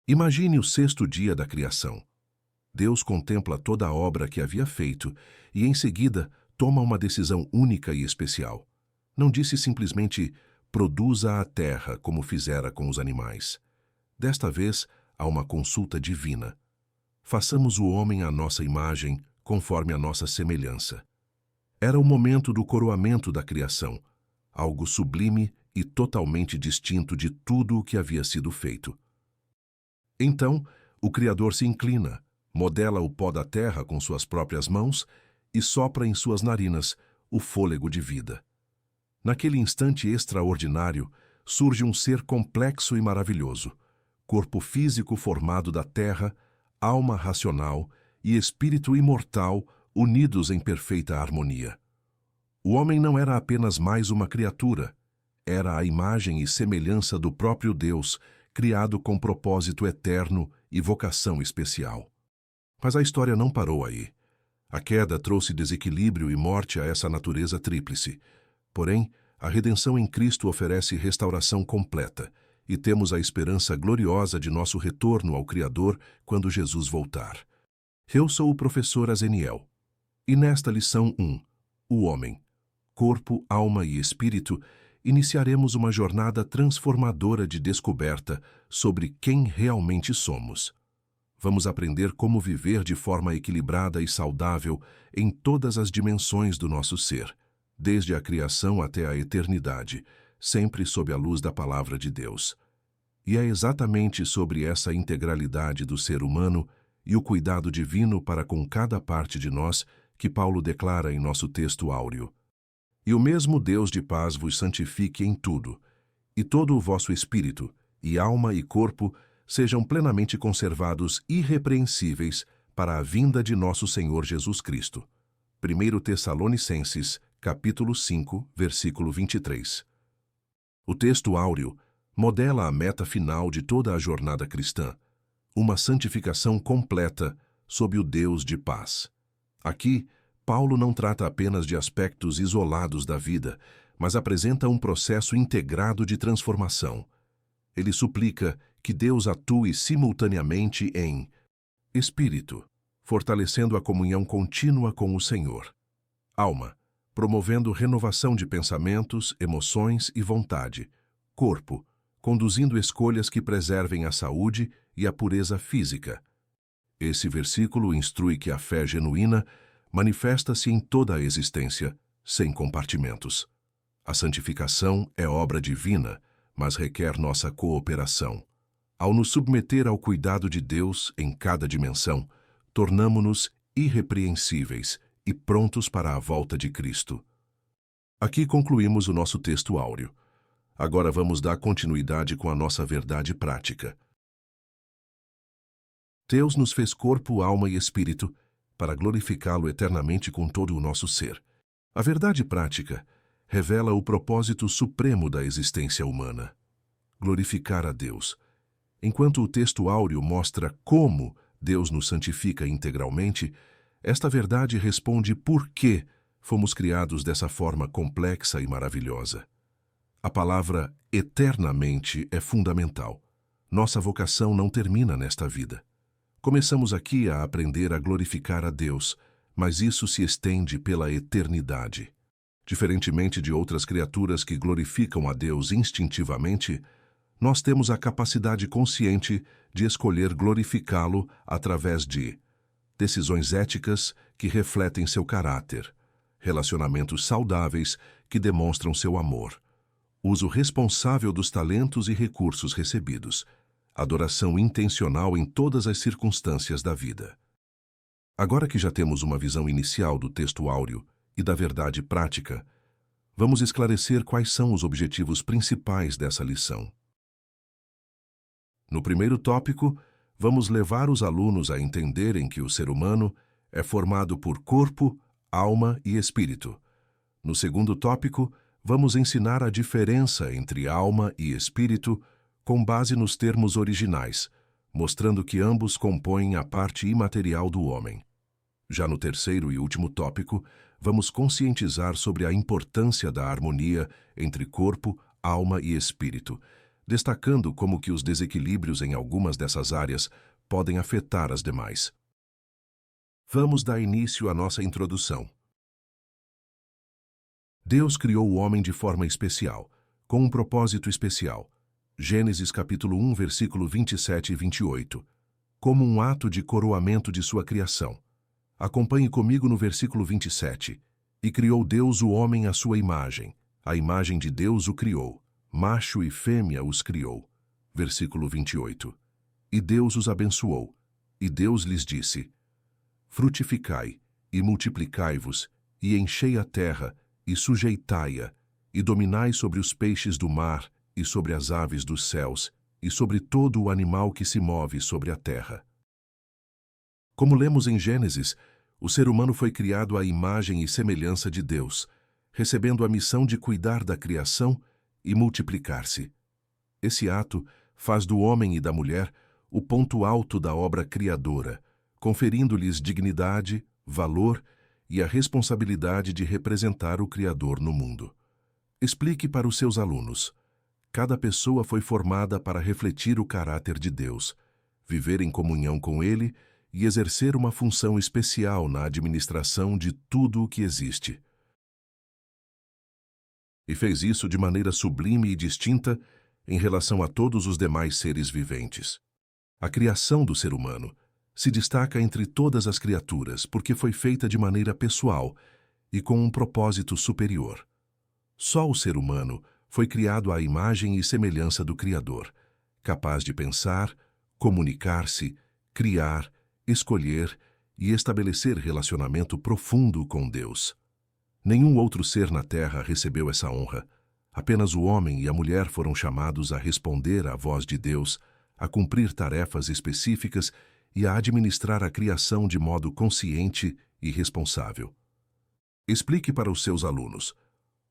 Imagine o sexto dia da criação. Deus contempla toda a obra que havia feito e, em seguida, toma uma decisão única e especial. Não disse simplesmente, produza a terra como fizera com os animais. Desta vez, há uma consulta divina. Façamos o homem à nossa imagem, conforme a nossa semelhança. Era o momento do coroamento da criação, algo sublime e totalmente distinto de tudo o que havia sido feito. Então, o Criador se inclina, modela o pó da terra com suas próprias mãos e sopra em suas narinas o fôlego de vida. Naquele instante extraordinário, surge um ser complexo e maravilhoso, corpo físico formado da terra, alma racional e espírito imortal unidos em perfeita harmonia. O homem não era apenas mais uma criatura, era a imagem e semelhança do próprio Deus, criado com propósito eterno e vocação especial. Mas a história não parou aí. A queda trouxe desequilíbrio e morte a essa natureza tríplice. Porém, a redenção em Cristo oferece restauração completa, e temos a esperança gloriosa de nosso retorno ao Criador quando Jesus voltar. Eu sou o professor Azeniel, e nesta lição 1, o homem, corpo, alma e espírito, iniciaremos uma jornada transformadora de descoberta sobre quem realmente somos. Vamos aprender como viver de forma equilibrada e saudável em todas as dimensões do nosso ser, desde a criação até a eternidade, sempre sob a luz da Palavra de Deus. E é exatamente sobre essa integralidade do ser humano e o cuidado divino para com cada parte de nós que Paulo declara em nosso texto áureo. E o mesmo Deus de paz vos santifique em tudo, e todo o vosso espírito, e alma e corpo sejam plenamente conservados irrepreensíveis para a vinda de nosso Senhor Jesus Cristo. 1 Tessalonicenses, capítulo 5, versículo 23. O texto áureo modela a meta final de toda a jornada cristã, uma santificação completa sob o Deus de paz. Aqui, Paulo não trata apenas de aspectos isolados da vida, mas apresenta um processo integrado de transformação. Ele suplica que Deus atue simultaneamente em espírito, fortalecendo a comunhão contínua com o Senhor; alma, promovendo renovação de pensamentos, emoções e vontade; corpo, conduzindo escolhas que preservem a saúde e a pureza física. Esse versículo instrui que a fé genuína manifesta-se em toda a existência, sem compartimentos. A santificação é obra divina, mas requer nossa cooperação. Ao nos submeter ao cuidado de Deus em cada dimensão, tornamo-nos irrepreensíveis e prontos para a volta de Cristo. Aqui concluímos o nosso texto áureo. Agora vamos dar continuidade com a nossa verdade prática. Deus nos fez corpo, alma e espírito para glorificá-lo eternamente com todo o nosso ser. A verdade prática revela o propósito supremo da existência humana: glorificar a Deus. Enquanto o texto áureo mostra como Deus nos santifica integralmente, esta verdade responde por que fomos criados dessa forma complexa e maravilhosa. A palavra eternamente é fundamental. Nossa vocação não termina nesta vida. Começamos aqui a aprender a glorificar a Deus, mas isso se estende pela eternidade. Diferentemente de outras criaturas que glorificam a Deus instintivamente, nós temos a capacidade consciente de escolher glorificá-lo através de decisões éticas que refletem seu caráter, relacionamentos saudáveis que demonstram seu amor, uso responsável dos talentos e recursos recebidos, adoração intencional em todas as circunstâncias da vida. Agora que já temos uma visão inicial do texto áureo e da verdade prática, vamos esclarecer quais são os objetivos principais dessa lição. No primeiro tópico, vamos levar os alunos a entenderem que o ser humano é formado por corpo, alma e espírito. No segundo tópico, vamos ensinar a diferença entre alma e espírito com base nos termos originais, mostrando que ambos compõem a parte imaterial do homem. Já no terceiro e último tópico, vamos conscientizar sobre a importância da harmonia entre corpo, alma e espírito, destacando como que os desequilíbrios em algumas dessas áreas podem afetar as demais. Vamos dar início à nossa introdução. Deus criou o homem de forma especial, com um propósito especial. Gênesis capítulo 1, versículo 27 e 28. Como um ato de coroamento de sua criação. Acompanhe comigo no versículo 27. E criou Deus o homem à sua imagem. A imagem de Deus o criou. Macho e fêmea os criou. Versículo 28. E Deus os abençoou. E Deus lhes disse: frutificai, e multiplicai-vos, e enchei a terra, e sujeitai-a, e dominai sobre os peixes do mar, e sobre as aves dos céus, e sobre todo o animal que se move sobre a terra. Como lemos em Gênesis, o ser humano foi criado à imagem e semelhança de Deus, recebendo a missão de cuidar da criação e multiplicar-se. Esse ato faz do homem e da mulher o ponto alto da obra criadora, conferindo-lhes dignidade, valor e a responsabilidade de representar o Criador no mundo. Explique para os seus alunos. Cada pessoa foi formada para refletir o caráter de Deus, viver em comunhão com Ele e exercer uma função especial na administração de tudo o que existe. E fez isso de maneira sublime e distinta em relação a todos os demais seres viventes. A criação do ser humano se destaca entre todas as criaturas porque foi feita de maneira pessoal e com um propósito superior. Só o ser humano foi criado à imagem e semelhança do Criador, capaz de pensar, comunicar-se, criar, escolher e estabelecer relacionamento profundo com Deus. Nenhum outro ser na Terra recebeu essa honra. Apenas o homem e a mulher foram chamados a responder à voz de Deus, a cumprir tarefas específicas e a administrar a criação de modo consciente e responsável. Explique para os seus alunos.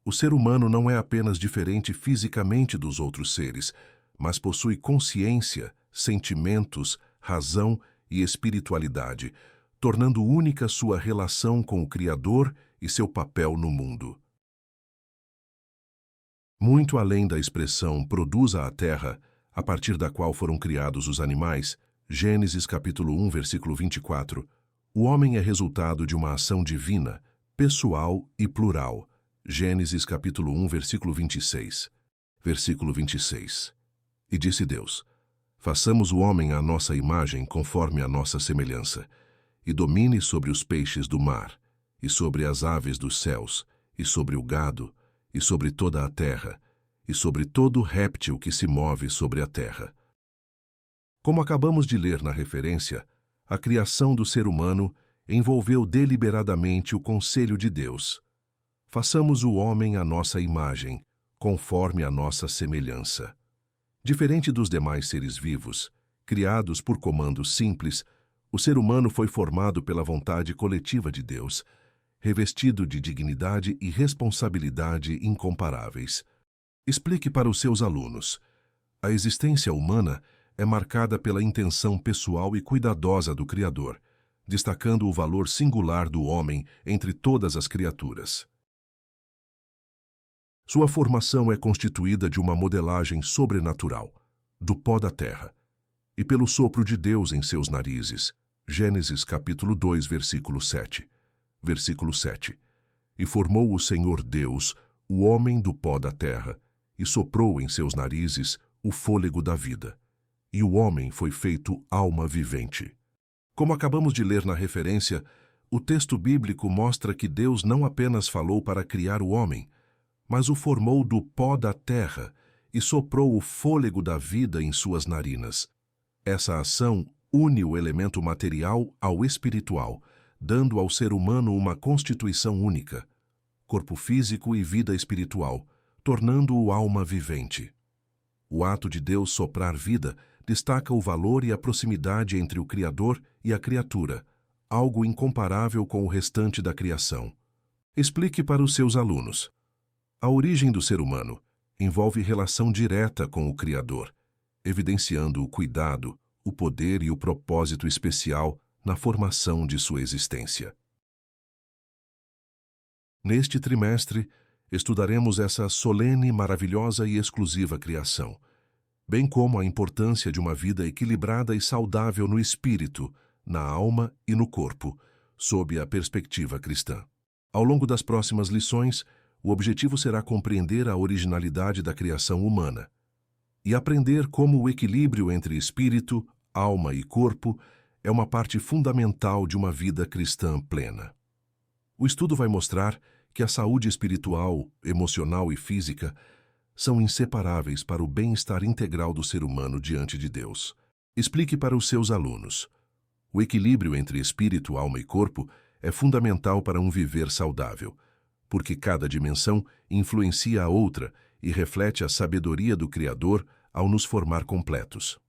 O ser humano não é apenas diferente fisicamente dos outros seres, mas possui consciência, sentimentos, razão e espiritualidade, tornando única sua relação com o Criador e seu papel no mundo. Muito além da expressão produza a terra, a partir da qual foram criados os animais, Gênesis capítulo 1, versículo 24, o homem é resultado de uma ação divina, pessoal e plural. Gênesis capítulo 1, versículo 26. Versículo 26. E disse Deus: façamos o homem à nossa imagem conforme a nossa semelhança, e domine sobre os peixes do mar, e sobre as aves dos céus, e sobre o gado, e sobre toda a terra, e sobre todo réptil que se move sobre a terra. Como acabamos de ler na referência, a criação do ser humano envolveu deliberadamente o conselho de Deus. Façamos o homem à nossa imagem, conforme a nossa semelhança. Diferente dos demais seres vivos, criados por comando simples, o ser humano foi formado pela vontade coletiva de Deus, revestido de dignidade e responsabilidade incomparáveis. Explique para os seus alunos. A existência humana é marcada pela intenção pessoal e cuidadosa do Criador, destacando o valor singular do homem entre todas as criaturas. Sua formação é constituída de uma modelagem sobrenatural, do pó da terra, e pelo sopro de Deus em seus narizes. Gênesis capítulo 2, versículo 7. Versículo 7. E formou o Senhor Deus o homem do pó da terra, e soprou em seus narizes o fôlego da vida. E o homem foi feito alma vivente. Como acabamos de ler na referência, o texto bíblico mostra que Deus não apenas falou para criar o homem, mas o formou do pó da terra e soprou o fôlego da vida em suas narinas. Essa ação une o elemento material ao espiritual, dando ao ser humano uma constituição única, corpo físico e vida espiritual, tornando-o alma vivente. O ato de Deus soprar vida destaca o valor e a proximidade entre o Criador e a criatura, algo incomparável com o restante da criação. Explique para os seus alunos. A origem do ser humano envolve relação direta com o Criador, evidenciando o cuidado, o poder e o propósito especial na formação de sua existência. Neste trimestre, estudaremos essa solene, maravilhosa e exclusiva criação, bem como a importância de uma vida equilibrada e saudável no espírito, na alma e no corpo, sob a perspectiva cristã. Ao longo das próximas lições, o objetivo será compreender a originalidade da criação humana e aprender como o equilíbrio entre espírito, alma e corpo é uma parte fundamental de uma vida cristã plena. O estudo vai mostrar que a saúde espiritual, emocional e física são inseparáveis para o bem-estar integral do ser humano diante de Deus. Explique para os seus alunos. O equilíbrio entre espírito, alma e corpo é fundamental para um viver saudável, porque cada dimensão influencia a outra e reflete a sabedoria do Criador ao nos formar completos.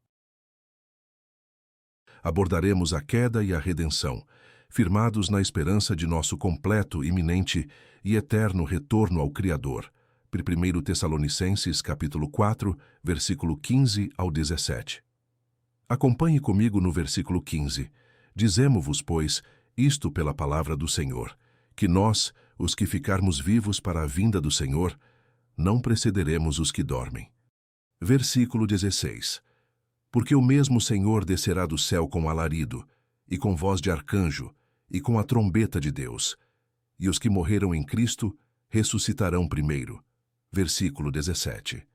Abordaremos a queda e a redenção, firmados na esperança de nosso completo, iminente e eterno retorno ao Criador. 1 Tessalonicenses, capítulo 4, versículo 15 ao 17. Acompanhe comigo no versículo 15. Dizemo-vos, pois, isto pela palavra do Senhor, que nós, os que ficarmos vivos para a vinda do Senhor, não precederemos os que dormem. Versículo 16. Porque o mesmo Senhor descerá do céu com alarido, e com voz de arcanjo, e com a trombeta de Deus, e os que morreram em Cristo ressuscitarão primeiro. Versículo 17.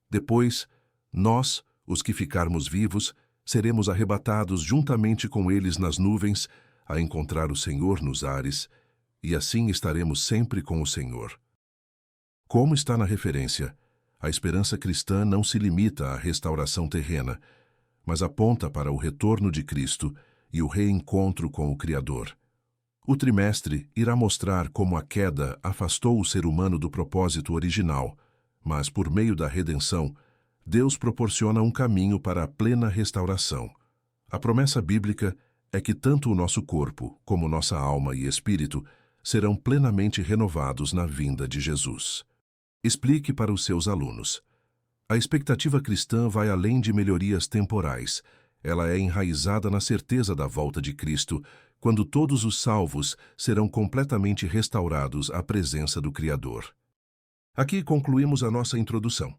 Depois, nós, os que ficarmos vivos, seremos arrebatados juntamente com eles nas nuvens, a encontrar o Senhor nos ares, e assim estaremos sempre com o Senhor. Como está na referência, a esperança cristã não se limita à restauração terrena, mas aponta para o retorno de Cristo e o reencontro com o Criador. O trimestre irá mostrar como a queda afastou o ser humano do propósito original, mas por meio da redenção, Deus proporciona um caminho para a plena restauração. A promessa bíblica é que tanto o nosso corpo, como nossa alma e espírito, serão plenamente renovados na vinda de Jesus. Explique para os seus alunos. A expectativa cristã vai além de melhorias temporais. Ela é enraizada na certeza da volta de Cristo, quando todos os salvos serão completamente restaurados à presença do Criador. Aqui concluímos a nossa introdução.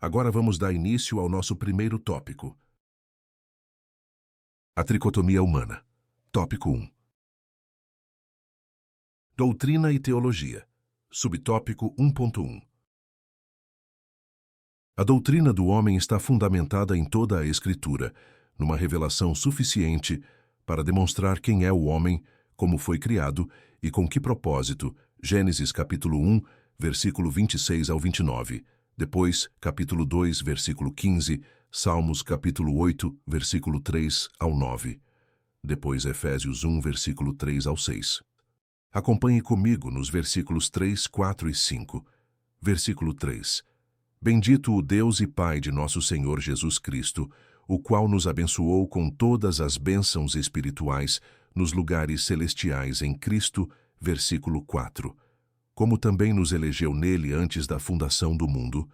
Agora vamos dar início ao nosso primeiro tópico. A tricotomia humana. Tópico 1. Doutrina e teologia. Subtópico 1.1. A doutrina do homem está fundamentada em toda a Escritura, numa revelação suficiente para demonstrar quem é o homem, como foi criado e com que propósito. Gênesis capítulo 1, versículo 26 ao 29. Depois, capítulo 2, versículo 15, Salmos capítulo 8, versículo 3 ao 9. Depois, Efésios 1, versículo 3 ao 6. Acompanhe comigo nos versículos 3, 4 e 5. Versículo 3. Bendito o Deus e Pai de nosso Senhor Jesus Cristo, o qual nos abençoou com todas as bênçãos espirituais nos lugares celestiais em Cristo, versículo 4. Como também nos elegeu nele antes da fundação do mundo,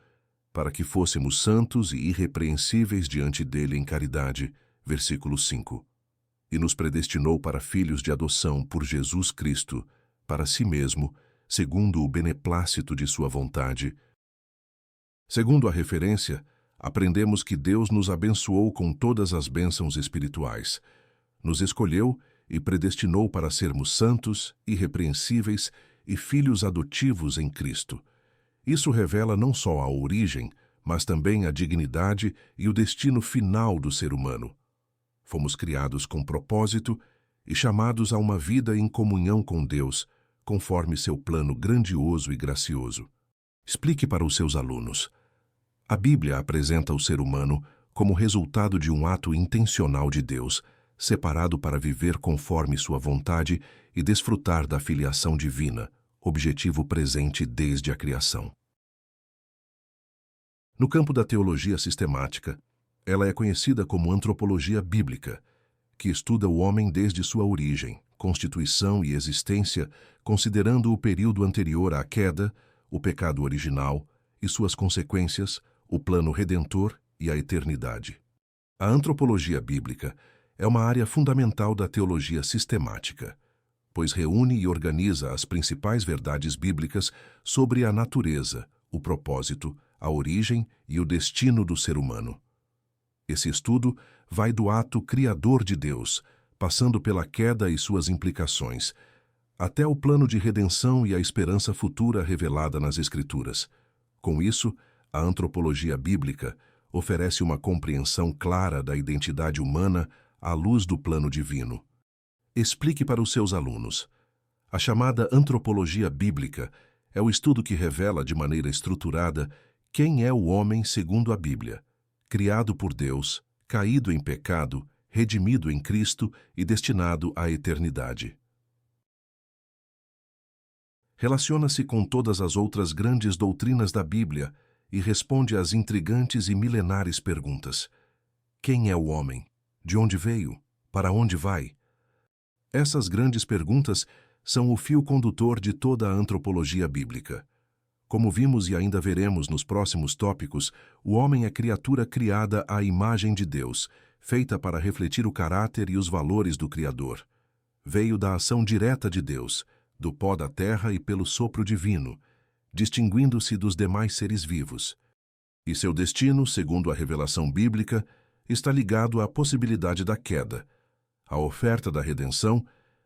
para que fôssemos santos e irrepreensíveis diante dele em caridade, versículo 5. E nos predestinou para filhos de adoção por Jesus Cristo, para si mesmo, segundo o beneplácito de sua vontade. Segundo a referência, aprendemos que Deus nos abençoou com todas as bênçãos espirituais, nos escolheu e predestinou para sermos santos, irrepreensíveis e filhos adotivos em Cristo. Isso revela não só a origem, mas também a dignidade e o destino final do ser humano. Fomos criados com propósito e chamados a uma vida em comunhão com Deus, conforme seu plano grandioso e gracioso. Explique para os seus alunos. A Bíblia apresenta o ser humano como resultado de um ato intencional de Deus, separado para viver conforme sua vontade e desfrutar da filiação divina, objetivo presente desde a criação. No campo da teologia sistemática, ela é conhecida como antropologia bíblica, que estuda o homem desde sua origem, constituição e existência, considerando o período anterior à queda, o pecado original e suas consequências, o plano redentor e a eternidade. A antropologia bíblica é uma área fundamental da teologia sistemática, pois reúne e organiza as principais verdades bíblicas sobre a natureza, o propósito, a origem e o destino do ser humano. Esse estudo vai do ato criador de Deus, passando pela queda e suas implicações, até o plano de redenção e a esperança futura revelada nas Escrituras. Com isso, a antropologia bíblica oferece uma compreensão clara da identidade humana à luz do plano divino. Explique para os seus alunos. A chamada antropologia bíblica é o estudo que revela de maneira estruturada quem é o homem segundo a Bíblia, criado por Deus, caído em pecado, redimido em Cristo e destinado à eternidade. Relaciona-se com todas as outras grandes doutrinas da Bíblia e responde às intrigantes e milenares perguntas. Quem é o homem? De onde veio? Para onde vai? Essas grandes perguntas são o fio condutor de toda a antropologia bíblica. Como vimos e ainda veremos nos próximos tópicos, o homem é criatura criada à imagem de Deus, feita para refletir o caráter e os valores do Criador. Veio da ação direta de Deus, do pó da terra e pelo sopro divino, distinguindo-se dos demais seres vivos. E seu destino, segundo a revelação bíblica, está ligado à possibilidade da queda, à oferta da redenção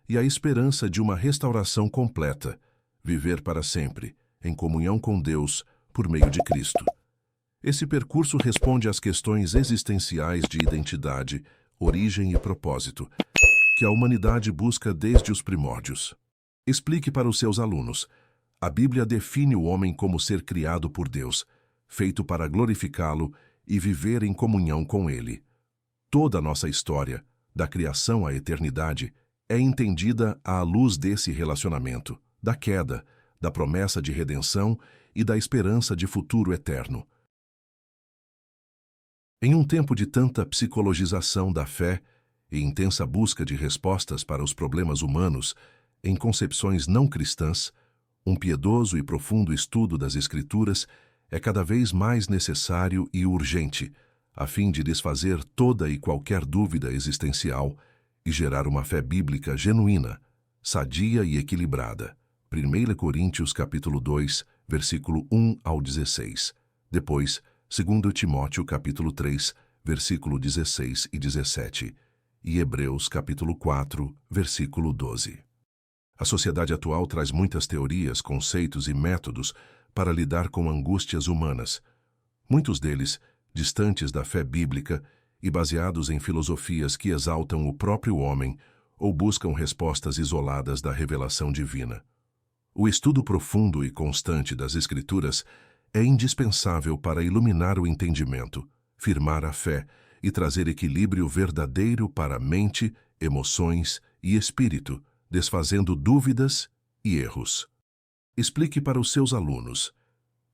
e à esperança de uma restauração completa, viver para sempre, em comunhão com Deus, por meio de Cristo. Esse percurso responde às questões existenciais de identidade, origem e propósito, que a humanidade busca desde os primórdios. Explique para os seus alunos. A Bíblia define o homem como ser criado por Deus, feito para glorificá-lo e viver em comunhão com Ele. Toda a nossa história, da criação à eternidade, é entendida à luz desse relacionamento, da queda, da promessa de redenção e da esperança de futuro eterno. Em um tempo de tanta psicologização da fé e intensa busca de respostas para os problemas humanos, em concepções não cristãs, um piedoso e profundo estudo das Escrituras é cada vez mais necessário e urgente, a fim de desfazer toda e qualquer dúvida existencial e gerar uma fé bíblica genuína, sadia e equilibrada. 1 Coríntios capítulo 2, versículo 1 ao 16. Depois, 2 Timóteo capítulo 3, versículo 16 e 17. E Hebreus capítulo 4, versículo 12. A sociedade atual traz muitas teorias, conceitos e métodos para lidar com angústias humanas. Muitos deles distantes da fé bíblica e baseados em filosofias que exaltam o próprio homem ou buscam respostas isoladas da revelação divina. O estudo profundo e constante das Escrituras é indispensável para iluminar o entendimento, firmar a fé e trazer equilíbrio verdadeiro para mente, emoções e espírito, desfazendo dúvidas e erros. Explique para os seus alunos.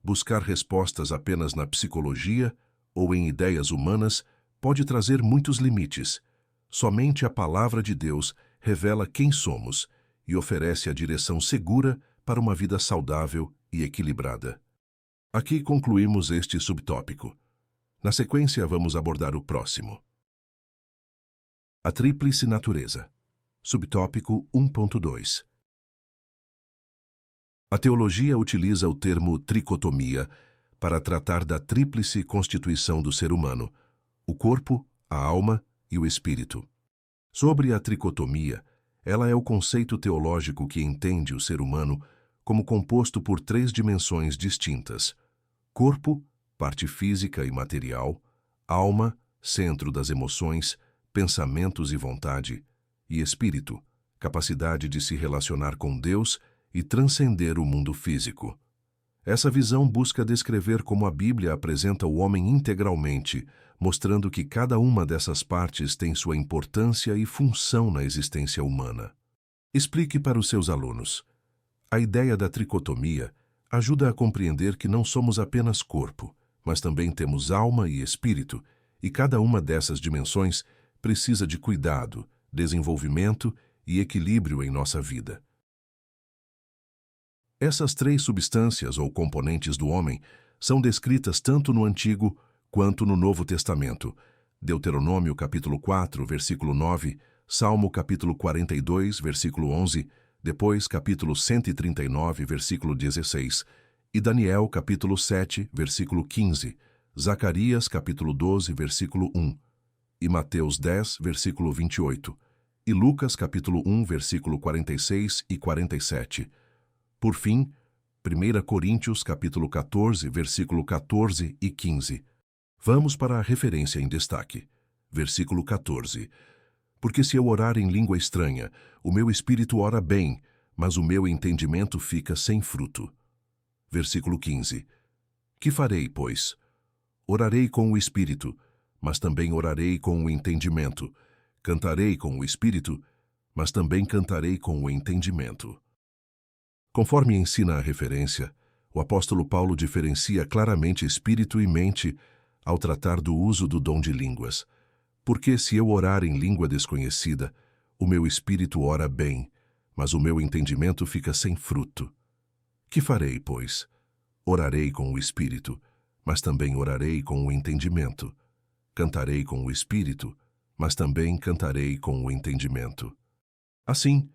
Buscar respostas apenas na psicologia ou em ideias humanas pode trazer muitos limites. Somente a palavra de Deus revela quem somos e oferece a direção segura para uma vida saudável e equilibrada. Aqui concluímos este subtópico. Na sequência, vamos abordar o próximo. A tríplice natureza. Subtópico 1.2. A teologia utiliza o termo tricotomia para tratar da tríplice constituição do ser humano, o corpo, a alma e o espírito. Sobre a tricotomia, ela é o conceito teológico que entende o ser humano como composto por três dimensões distintas: corpo, parte física e material; alma, centro das emoções, pensamentos e vontade; e espírito, capacidade de se relacionar com Deus e transcender o mundo físico. Essa visão busca descrever como a Bíblia apresenta o homem integralmente, mostrando que cada uma dessas partes tem sua importância e função na existência humana. Explique para os seus alunos. A ideia da tricotomia ajuda a compreender que não somos apenas corpo, mas também temos alma e espírito, e cada uma dessas dimensões precisa de cuidado, desenvolvimento e equilíbrio em nossa vida. Essas três substâncias ou componentes do homem são descritas tanto no Antigo quanto no Novo Testamento. Deuteronômio capítulo 4, versículo 9, Salmo capítulo 42, versículo 11, depois capítulo 139, versículo 16, e Daniel capítulo 7, versículo 15, Zacarias capítulo 12, versículo 1, e Mateus 10, versículo 28, e Lucas capítulo 1, versículo 46 e 47. Por fim, 1 Coríntios capítulo 14, versículo 14 e 15. Vamos para a referência em destaque. Versículo 14. Porque se eu orar em língua estranha, o meu espírito ora bem, mas o meu entendimento fica sem fruto. Versículo 15. Que farei, pois? Orarei com o espírito, mas também orarei com o entendimento. Cantarei com o espírito, mas também cantarei com o entendimento. Conforme ensina a referência, o apóstolo Paulo diferencia claramente espírito e mente ao tratar do uso do dom de línguas. Porque se eu orar em língua desconhecida, o meu espírito ora bem, mas o meu entendimento fica sem fruto. Que farei, pois? Orarei com o espírito, mas também orarei com o entendimento. Cantarei com o espírito, mas também cantarei com o entendimento. Assim,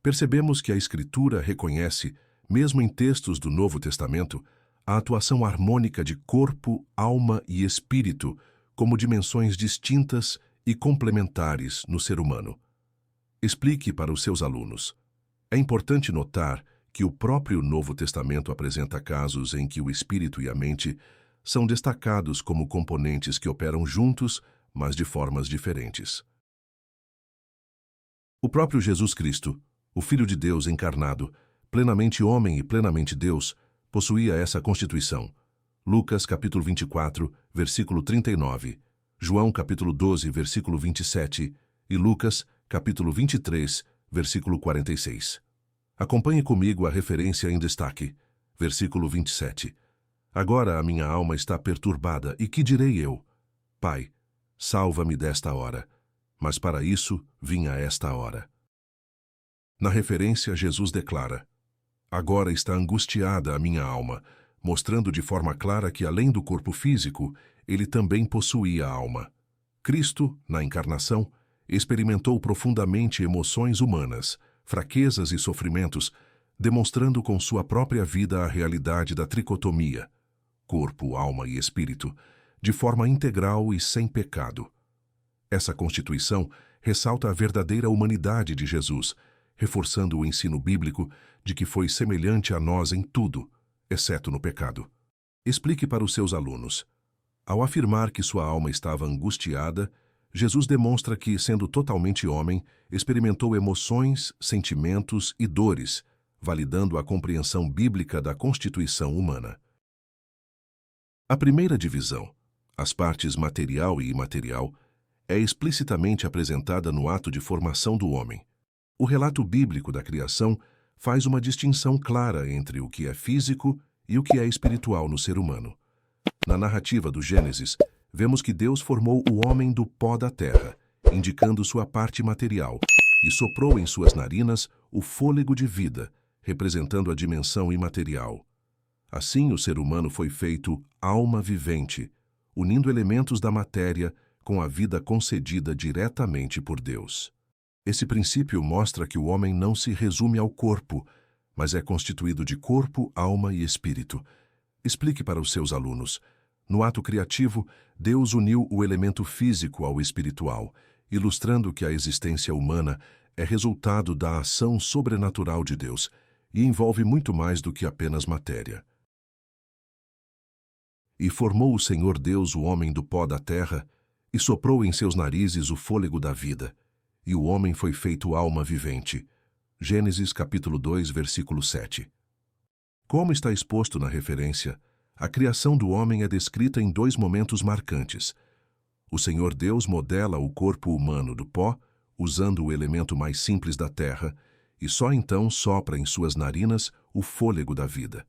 percebemos que a Escritura reconhece, mesmo em textos do Novo Testamento, a atuação harmônica de corpo, alma e espírito como dimensões distintas e complementares no ser humano. Explique para os seus alunos. É importante notar que o próprio Novo Testamento apresenta casos em que o espírito e a mente são destacados como componentes que operam juntos, mas de formas diferentes. O próprio Jesus Cristo, o Filho de Deus encarnado, plenamente homem e plenamente Deus, possuía essa constituição. Lucas capítulo 24, versículo 39, João capítulo 12, versículo 27 e Lucas capítulo 23, versículo 46. Acompanhe comigo a referência em destaque. Versículo 27. Agora a minha alma está perturbada, e que direi eu? Pai, salva-me desta hora. Mas para isso vim a esta hora. Na referência, Jesus declara: agora está angustiada a minha alma, mostrando de forma clara que, além do corpo físico, ele também possuía a alma. Cristo, na encarnação, experimentou profundamente emoções humanas, fraquezas e sofrimentos, demonstrando com sua própria vida a realidade da tricotomia, corpo, alma e espírito, de forma integral e sem pecado. Essa constituição ressalta a verdadeira humanidade de Jesus, reforçando o ensino bíblico de que foi semelhante a nós em tudo, exceto no pecado. Explique para os seus alunos. Ao afirmar que sua alma estava angustiada, Jesus demonstra que, sendo totalmente homem, experimentou emoções, sentimentos e dores, validando a compreensão bíblica da constituição humana. A primeira divisão, as partes material e imaterial, é explicitamente apresentada no ato de formação do homem. O relato bíblico da criação faz uma distinção clara entre o que é físico e o que é espiritual no ser humano. Na narrativa do Gênesis, vemos que Deus formou o homem do pó da terra, indicando sua parte material, e soprou em suas narinas o fôlego de vida, representando a dimensão imaterial. Assim, o ser humano foi feito alma vivente, unindo elementos da matéria com a vida concedida diretamente por Deus. Esse princípio mostra que o homem não se resume ao corpo, mas é constituído de corpo, alma e espírito. Explique para os seus alunos. No ato criativo, Deus uniu o elemento físico ao espiritual, ilustrando que a existência humana é resultado da ação sobrenatural de Deus e envolve muito mais do que apenas matéria. E formou o Senhor Deus o homem do pó da terra, e soprou em seus narizes o fôlego da vida, e o homem foi feito alma vivente. Gênesis capítulo 2, versículo 7. Como está exposto na referência, a criação do homem é descrita em dois momentos marcantes. O Senhor Deus modela o corpo humano do pó, usando o elemento mais simples da terra, e só então sopra em suas narinas o fôlego da vida.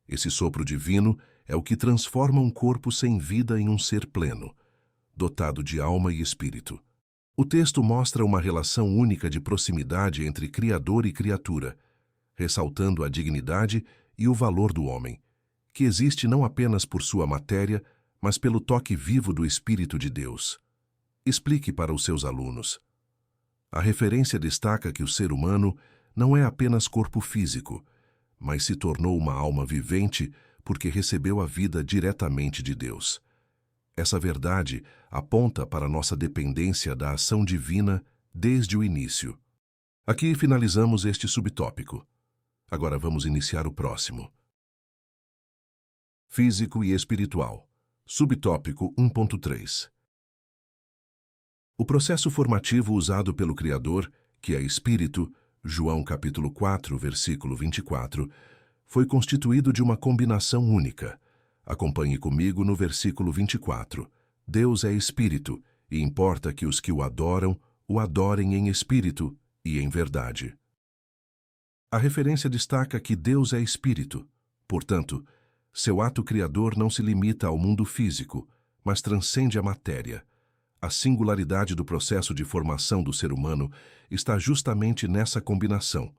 Esse sopro divino é o que transforma um corpo sem vida em um ser pleno, dotado de alma e espírito. O texto mostra uma relação única de proximidade entre Criador e criatura, ressaltando a dignidade e o valor do homem, que existe não apenas por sua matéria, mas pelo toque vivo do Espírito de Deus. Explique para os seus alunos. A referência destaca que o ser humano não é apenas corpo físico, mas se tornou uma alma vivente porque recebeu a vida diretamente de Deus. Essa verdade aponta para nossa dependência da ação divina desde o início. Aqui finalizamos este subtópico. Agora vamos iniciar o próximo. Físico e espiritual. Subtópico 1.3. O processo formativo usado pelo Criador, que é Espírito, João capítulo 4, versículo 24, foi constituído de uma combinação única. Acompanhe comigo no versículo 24. Deus é Espírito, e importa que os que o adorem em espírito e em verdade. A referência destaca que Deus é Espírito. Portanto, seu ato criador não se limita ao mundo físico, mas transcende a matéria. A singularidade do processo de formação do ser humano está justamente nessa combinação.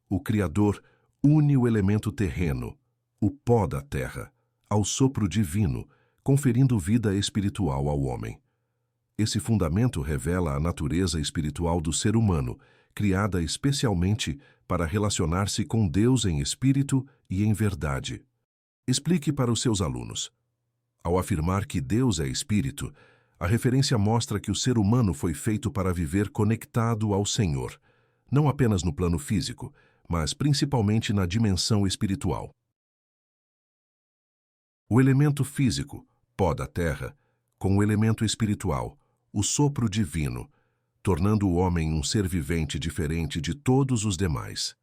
O Criador une o elemento terreno, o pó da terra, ao sopro divino, conferindo vida espiritual ao homem. Esse fundamento revela a natureza espiritual do ser humano, criada especialmente para relacionar-se com Deus em espírito e em verdade. Explique para os seus alunos. Ao afirmar que Deus é espírito, a referência mostra que o ser humano foi feito para viver conectado ao Senhor, não apenas no plano físico, mas principalmente na dimensão espiritual. O elemento físico, pó da terra, com o elemento espiritual, o sopro divino, tornando o homem um ser vivente diferente de todos os demais.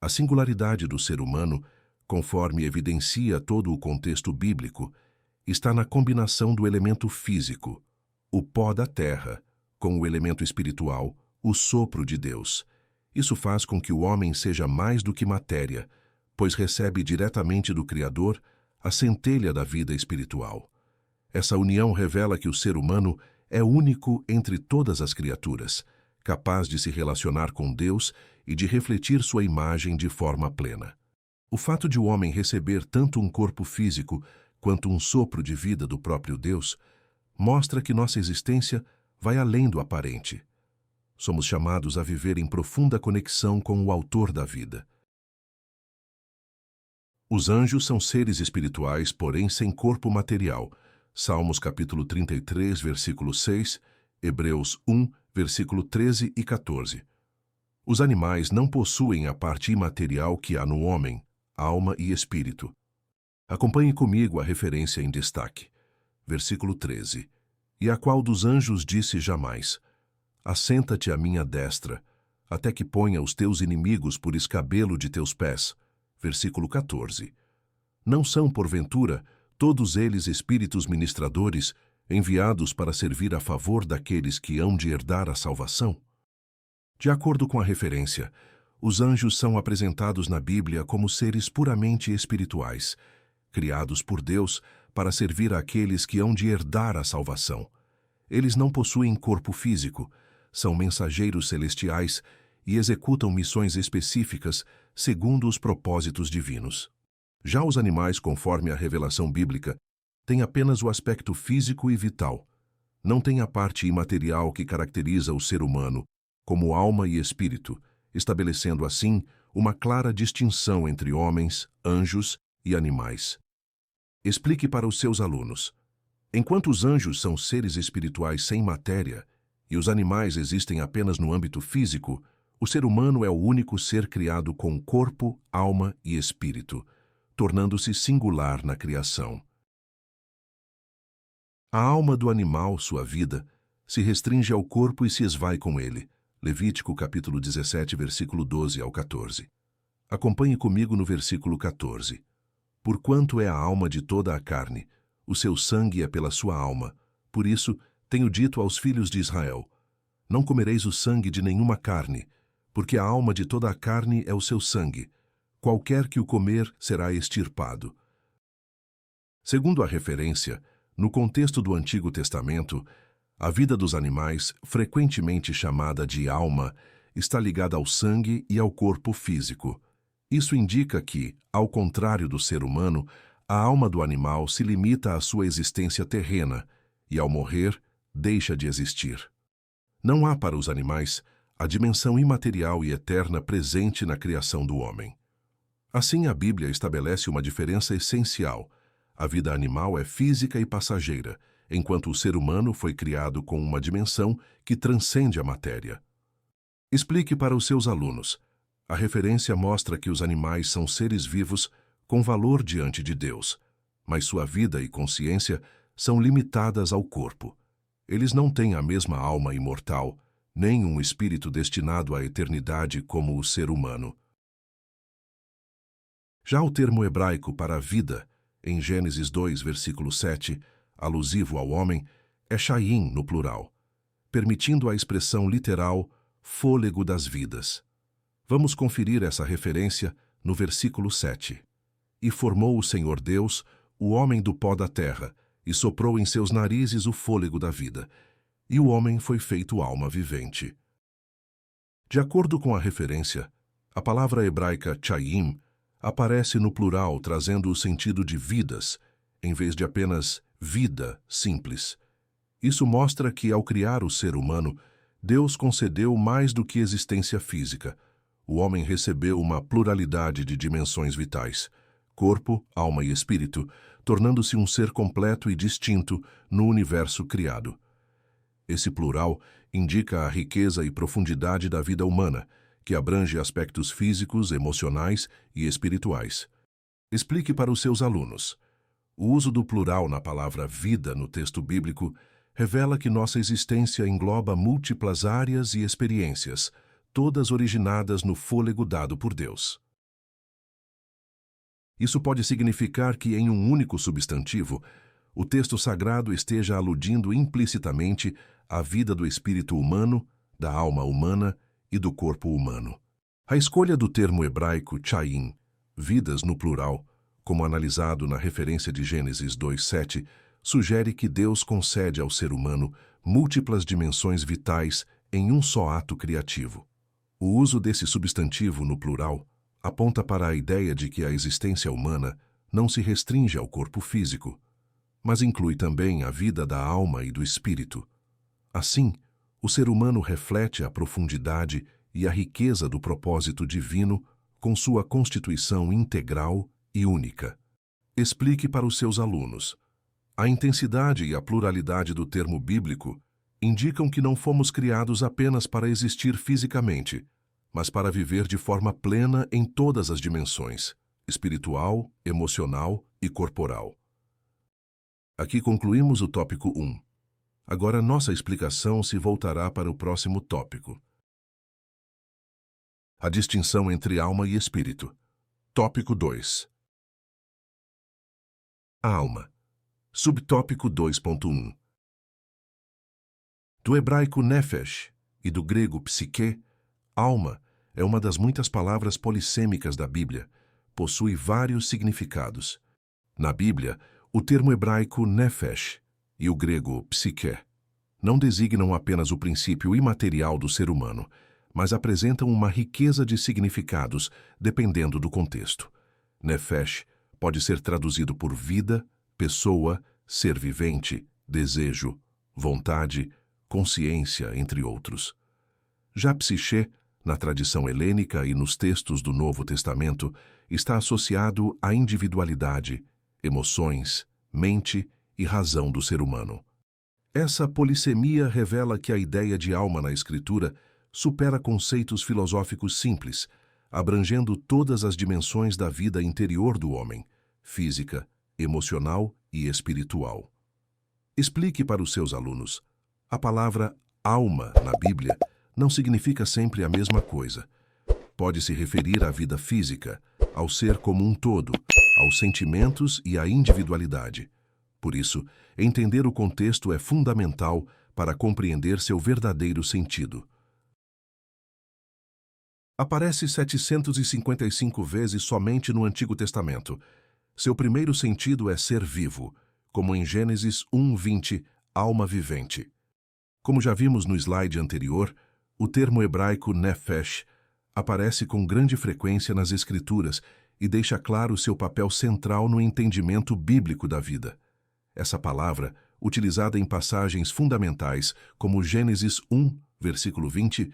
A singularidade do ser humano, conforme evidencia todo o contexto bíblico, está na combinação do elemento físico, o pó da terra, com o elemento espiritual, o sopro de Deus. Isso faz com que o homem seja mais do que matéria, pois recebe diretamente do Criador a centelha da vida espiritual. Essa união revela que o ser humano é único entre todas as criaturas, capaz de se relacionar com Deus e de refletir sua imagem de forma plena. O fato de o homem receber tanto um corpo físico quanto um sopro de vida do próprio Deus mostra que nossa existência vai além do aparente. Somos chamados a viver em profunda conexão com o Autor da vida. Os anjos são seres espirituais, porém sem corpo material. Salmos capítulo 33, versículo 6, Hebreus 1, versículo 13 e 14. Os animais não possuem a parte imaterial que há no homem, alma e espírito. Acompanhe comigo a referência em destaque. Versículo 13. E a qual dos anjos disse jamais: Assenta-te à minha destra, até que ponha os teus inimigos por escabelo de teus pés. Versículo 14. Não são, porventura, todos eles espíritos ministradores, enviados para servir a favor daqueles que hão de herdar a salvação? De acordo com a referência, os anjos são apresentados na Bíblia como seres puramente espirituais, criados por Deus para servir àqueles que hão de herdar a salvação. Eles não possuem corpo físico, são mensageiros celestiais e executam missões específicas segundo os propósitos divinos. Já os animais, conforme a revelação bíblica, têm apenas o aspecto físico e vital. Não têm a parte imaterial que caracteriza o ser humano, como alma e espírito, estabelecendo assim uma clara distinção entre homens, anjos e animais. Explique para os seus alunos. Enquanto os anjos são seres espirituais sem matéria e os animais existem apenas no âmbito físico, o ser humano é o único ser criado com corpo, alma e espírito, tornando-se singular na criação. A alma do animal, sua vida, se restringe ao corpo e se esvai com ele. Levítico capítulo 17, versículo 12 ao 14. Acompanhe comigo no versículo 14. Porquanto é a alma de toda a carne, o seu sangue é pela sua alma. Por isso, tenho dito aos filhos de Israel: não comereis o sangue de nenhuma carne, porque a alma de toda a carne é o seu sangue. Qualquer que o comer será extirpado. Segundo a referência, no contexto do Antigo Testamento, a vida dos animais, frequentemente chamada de alma, está ligada ao sangue e ao corpo físico. Isso indica que, ao contrário do ser humano, a alma do animal se limita à sua existência terrena e, ao morrer, deixa de existir. Não há para os animais a dimensão imaterial e eterna presente na criação do homem. Assim, a Bíblia estabelece uma diferença essencial. A vida animal é física e passageira, enquanto o ser humano foi criado com uma dimensão que transcende a matéria. Explique para os seus alunos. A referência mostra que os animais são seres vivos com valor diante de Deus, mas sua vida e consciência são limitadas ao corpo. Eles não têm a mesma alma imortal, nem um espírito destinado à eternidade como o ser humano. Já o termo hebraico para vida, em Gênesis 2, versículo 7, alusivo ao homem, é Chaim no plural, permitindo a expressão literal fôlego das vidas. Vamos conferir essa referência no versículo 7. E formou o Senhor Deus o homem do pó da terra, e soprou em seus narizes o fôlego da vida, e o homem foi feito alma vivente. De acordo com a referência, a palavra hebraica chaim aparece no plural trazendo o sentido de vidas, em vez de apenas vida simples. Isso mostra que, ao criar o ser humano, Deus concedeu mais do que existência física. O homem recebeu uma pluralidade de dimensões vitais, corpo, alma e espírito, tornando-se um ser completo e distinto no universo criado. Esse plural indica a riqueza e profundidade da vida humana, que abrange aspectos físicos, emocionais e espirituais. Explique para os seus alunos. O uso do plural na palavra vida no texto bíblico revela que nossa existência engloba múltiplas áreas e experiências, todas originadas no fôlego dado por Deus. Isso pode significar que, em um único substantivo, o texto sagrado esteja aludindo implicitamente à vida do espírito humano, da alma humana e do corpo humano. A escolha do termo hebraico chaim, vidas no plural, como analisado na referência de Gênesis 2:7, sugere que Deus concede ao ser humano múltiplas dimensões vitais em um só ato criativo. O uso desse substantivo no plural aponta para a ideia de que a existência humana não se restringe ao corpo físico, mas inclui também a vida da alma e do espírito. Assim, o ser humano reflete a profundidade e a riqueza do propósito divino com sua constituição integral e única. Explique para os seus alunos. A intensidade e a pluralidade do termo bíblico indicam que não fomos criados apenas para existir fisicamente, mas para viver de forma plena em todas as dimensões, espiritual, emocional e corporal. Aqui concluímos o tópico 1. Agora nossa explicação se voltará para o próximo tópico. A distinção entre alma e espírito. Tópico 2. A alma. Subtópico 2.1. Do hebraico nefesh e do grego psique, alma é uma das muitas palavras polissêmicas da Bíblia. Possui vários significados. Na Bíblia, o termo hebraico nefesh e o grego psique não designam apenas o princípio imaterial do ser humano, mas apresentam uma riqueza de significados dependendo do contexto. Nefesh pode ser traduzido por vida, pessoa, ser vivente, desejo, vontade, consciência, entre outros. Já psiche, na tradição helênica e nos textos do Novo Testamento, está associado à individualidade, emoções, mente e razão do ser humano. Essa polissemia revela que a ideia de alma na Escritura supera conceitos filosóficos simples, abrangendo todas as dimensões da vida interior do homem, física, emocional e espiritual. Explique para os seus alunos. A palavra alma na Bíblia não significa sempre a mesma coisa. Pode se referir à vida física, ao ser como um todo, aos sentimentos e à individualidade. Por isso, entender o contexto é fundamental para compreender seu verdadeiro sentido. Aparece 755 vezes somente no Antigo Testamento. Seu primeiro sentido é ser vivo, como em Gênesis 1:20, alma vivente. Como já vimos no slide anterior, o termo hebraico nefesh aparece com grande frequência nas Escrituras e deixa claro seu papel central no entendimento bíblico da vida. Essa palavra, utilizada em passagens fundamentais como Gênesis 1, versículo 20,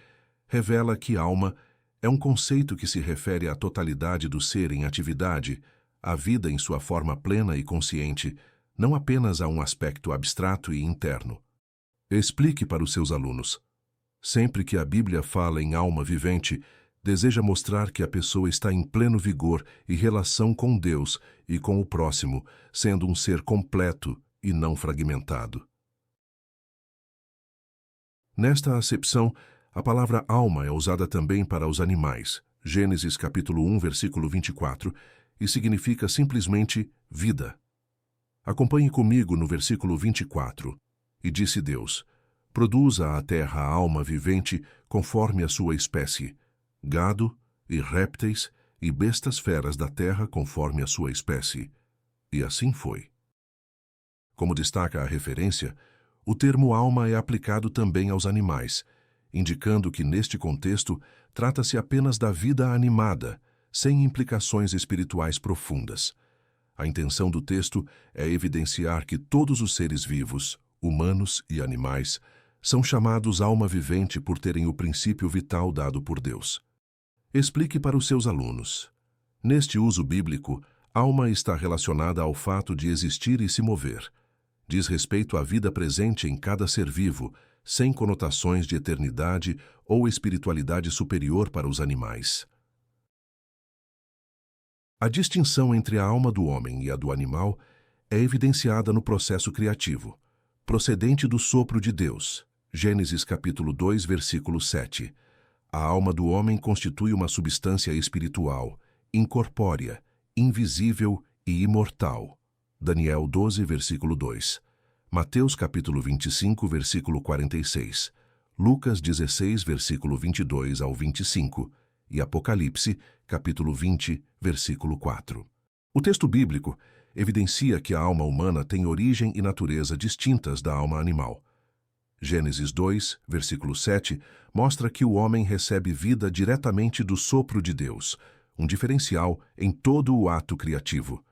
revela que alma É um conceito que se refere à totalidade do ser em atividade, à vida em sua forma plena e consciente, não apenas a um aspecto abstrato e interno. Explique para os seus alunos. Sempre que a Bíblia fala em alma vivente, deseja mostrar que a pessoa está em pleno vigor e relação com Deus e com o próximo, sendo um ser completo e não fragmentado. Nesta acepção, a palavra alma é usada também para os animais, Gênesis capítulo 1, versículo 24, e significa simplesmente vida. Acompanhe comigo no versículo 24. E disse Deus: produza a terra alma vivente conforme a sua espécie, gado e répteis e bestas feras da terra conforme a sua espécie. E assim foi. Como destaca a referência, o termo alma é aplicado também aos animais, indicando que neste contexto trata-se apenas da vida animada, sem implicações espirituais profundas. A intenção do texto é evidenciar que todos os seres vivos, humanos e animais, são chamados alma vivente por terem o princípio vital dado por Deus. Explique para os seus alunos. Neste uso bíblico, alma está relacionada ao fato de existir e se mover. Diz respeito à vida presente em cada ser vivo, sem conotações de eternidade ou espiritualidade superior para os animais. A distinção entre a alma do homem e a do animal é evidenciada no processo criativo, procedente do sopro de Deus. Gênesis capítulo 2, versículo 7. A alma do homem constitui uma substância espiritual, incorpórea, invisível e imortal. Daniel 12, versículo 2. Mateus capítulo 25, versículo 46. Lucas 16, versículo 22 ao 25. E Apocalipse, capítulo 20, versículo 4. O texto bíblico evidencia que a alma humana tem origem e natureza distintas da alma animal. Gênesis 2, versículo 7, mostra que o homem recebe vida diretamente do sopro de Deus, um diferencial em todo o ato criativo.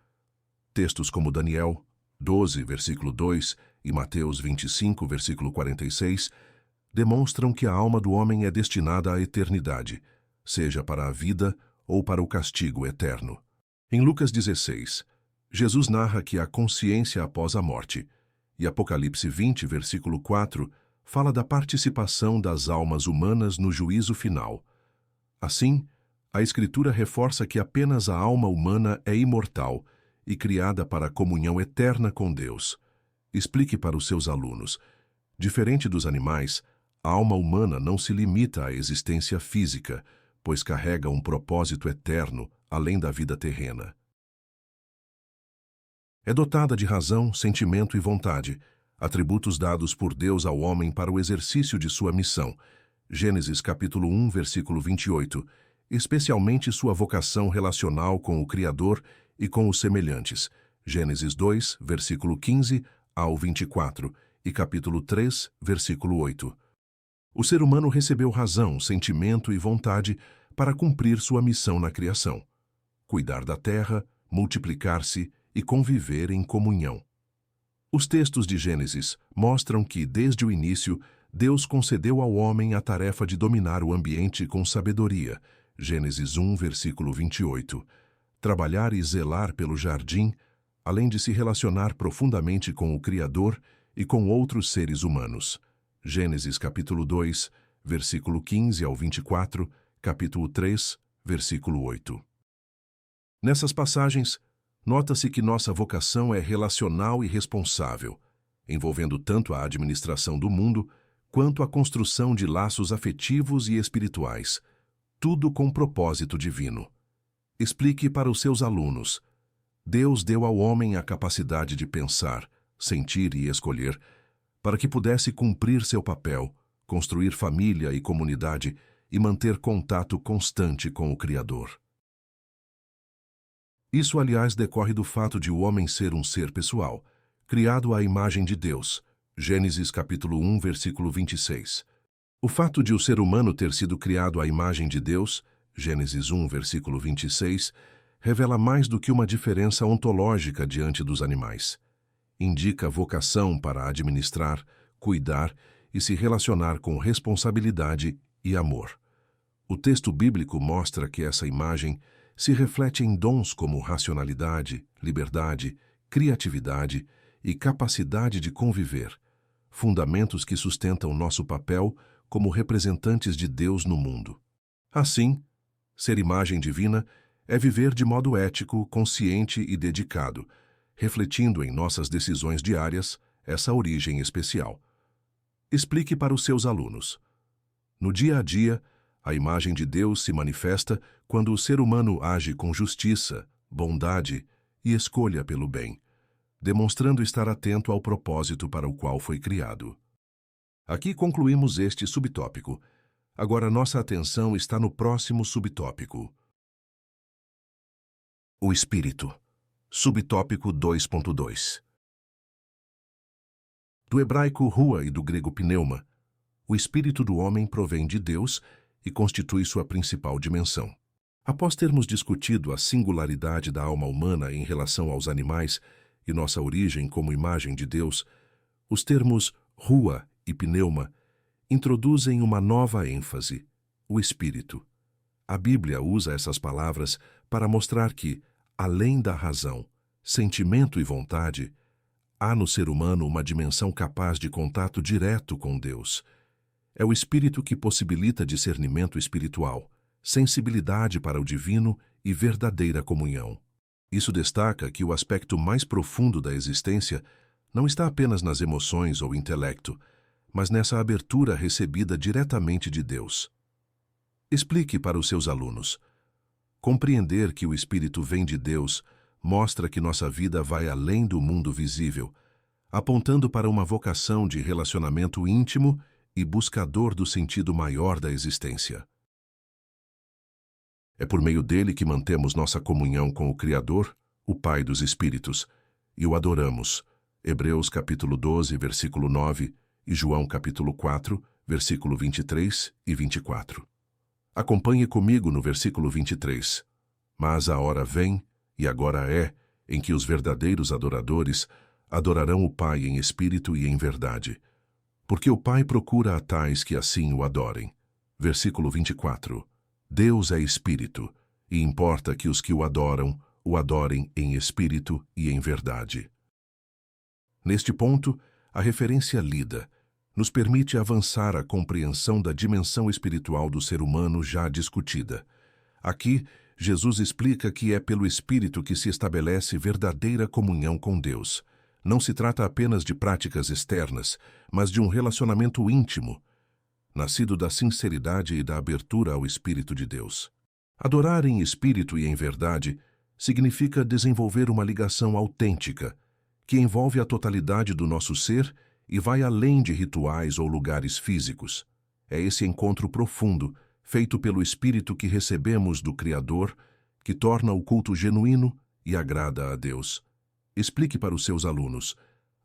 Textos como Daniel 12, versículo 2 e Mateus 25, versículo 46, demonstram que a alma do homem é destinada à eternidade, seja para a vida ou para o castigo eterno. Em Lucas 16, Jesus narra que há consciência após a morte, e Apocalipse 20, versículo 4, fala da participação das almas humanas no juízo final. Assim, a Escritura reforça que apenas a alma humana é imortal e criada para a comunhão eterna com Deus. Explique para os seus alunos. Diferente dos animais, a alma humana não se limita à existência física, pois carrega um propósito eterno além da vida terrena. É dotada de razão, sentimento e vontade, atributos dados por Deus ao homem para o exercício de sua missão. Gênesis capítulo 1, versículo 28, especialmente sua vocação relacional com o Criador e com os semelhantes. Gênesis 2, versículo 15 ao 24 e capítulo 3, versículo 8. O ser humano recebeu razão, sentimento e vontade para cumprir sua missão na criação: cuidar da terra, multiplicar-se e conviver em comunhão. Os textos de Gênesis mostram que, desde o início, Deus concedeu ao homem a tarefa de dominar o ambiente com sabedoria. Gênesis 1, versículo 28. Trabalhar e zelar pelo jardim, além de se relacionar profundamente com o Criador e com outros seres humanos. Gênesis capítulo 2, versículo 15 ao 24, capítulo 3, versículo 8. Nessas passagens, nota-se que nossa vocação é relacional e responsável, envolvendo tanto a administração do mundo quanto a construção de laços afetivos e espirituais, tudo com propósito divino. Explique para os seus alunos. Deus deu ao homem a capacidade de pensar, sentir e escolher, para que pudesse cumprir seu papel, construir família e comunidade e manter contato constante com o Criador. Isso, aliás, decorre do fato de o homem ser um ser pessoal, criado à imagem de Deus. Gênesis capítulo 1, versículo 26. O fato de o ser humano ter sido criado à imagem de Deus, Gênesis 1, versículo 26, revela mais do que uma diferença ontológica diante dos animais. Indica vocação para administrar, cuidar e se relacionar com responsabilidade e amor. O texto bíblico mostra que essa imagem se reflete em dons como racionalidade, liberdade, criatividade e capacidade de conviver, fundamentos que sustentam nosso papel como representantes de Deus no mundo. Assim, ser imagem divina é viver de modo ético, consciente e dedicado, refletindo em nossas decisões diárias essa origem especial. Explique para os seus alunos. No dia a dia, a imagem de Deus se manifesta quando o ser humano age com justiça, bondade e escolha pelo bem, demonstrando estar atento ao propósito para o qual foi criado. Aqui concluímos este subtópico. Agora nossa atenção está no próximo subtópico. O Espírito. Subtópico 2.2. Do hebraico rua e do grego pneuma, o espírito do homem provém de Deus e constitui sua principal dimensão. Após termos discutido a singularidade da alma humana em relação aos animais e nossa origem como imagem de Deus, os termos rua e pneuma introduzem uma nova ênfase, o espírito. A Bíblia usa essas palavras para mostrar que, além da razão, sentimento e vontade, há no ser humano uma dimensão capaz de contato direto com Deus. É o espírito que possibilita discernimento espiritual, sensibilidade para o divino e verdadeira comunhão. Isso destaca que o aspecto mais profundo da existência não está apenas nas emoções ou intelecto, mas nessa abertura recebida diretamente de Deus. Explique para os seus alunos. Compreender que o Espírito vem de Deus mostra que nossa vida vai além do mundo visível, apontando para uma vocação de relacionamento íntimo e buscador do sentido maior da existência. É por meio dele que mantemos nossa comunhão com o Criador, o Pai dos Espíritos, e o adoramos. Hebreus capítulo 12, versículo 9 e João capítulo 4, versículo 23 e 24. Acompanhe comigo no versículo 23. Mas a hora vem, e agora é, em que os verdadeiros adoradores adorarão o Pai em espírito e em verdade. Porque o Pai procura a tais que assim o adorem. Versículo 24. Deus é espírito, e importa que os que o adorem em espírito e em verdade. Neste ponto, a referência lida nos permite avançar a compreensão da dimensão espiritual do ser humano já discutida. Aqui, Jesus explica que é pelo Espírito que se estabelece verdadeira comunhão com Deus. Não se trata apenas de práticas externas, mas de um relacionamento íntimo, nascido da sinceridade e da abertura ao Espírito de Deus. Adorar em espírito e em verdade significa desenvolver uma ligação autêntica, que envolve a totalidade do nosso ser e vai além de rituais ou lugares físicos. É esse encontro profundo, feito pelo Espírito que recebemos do Criador, que torna o culto genuíno e agrada a Deus. Explique para os seus alunos.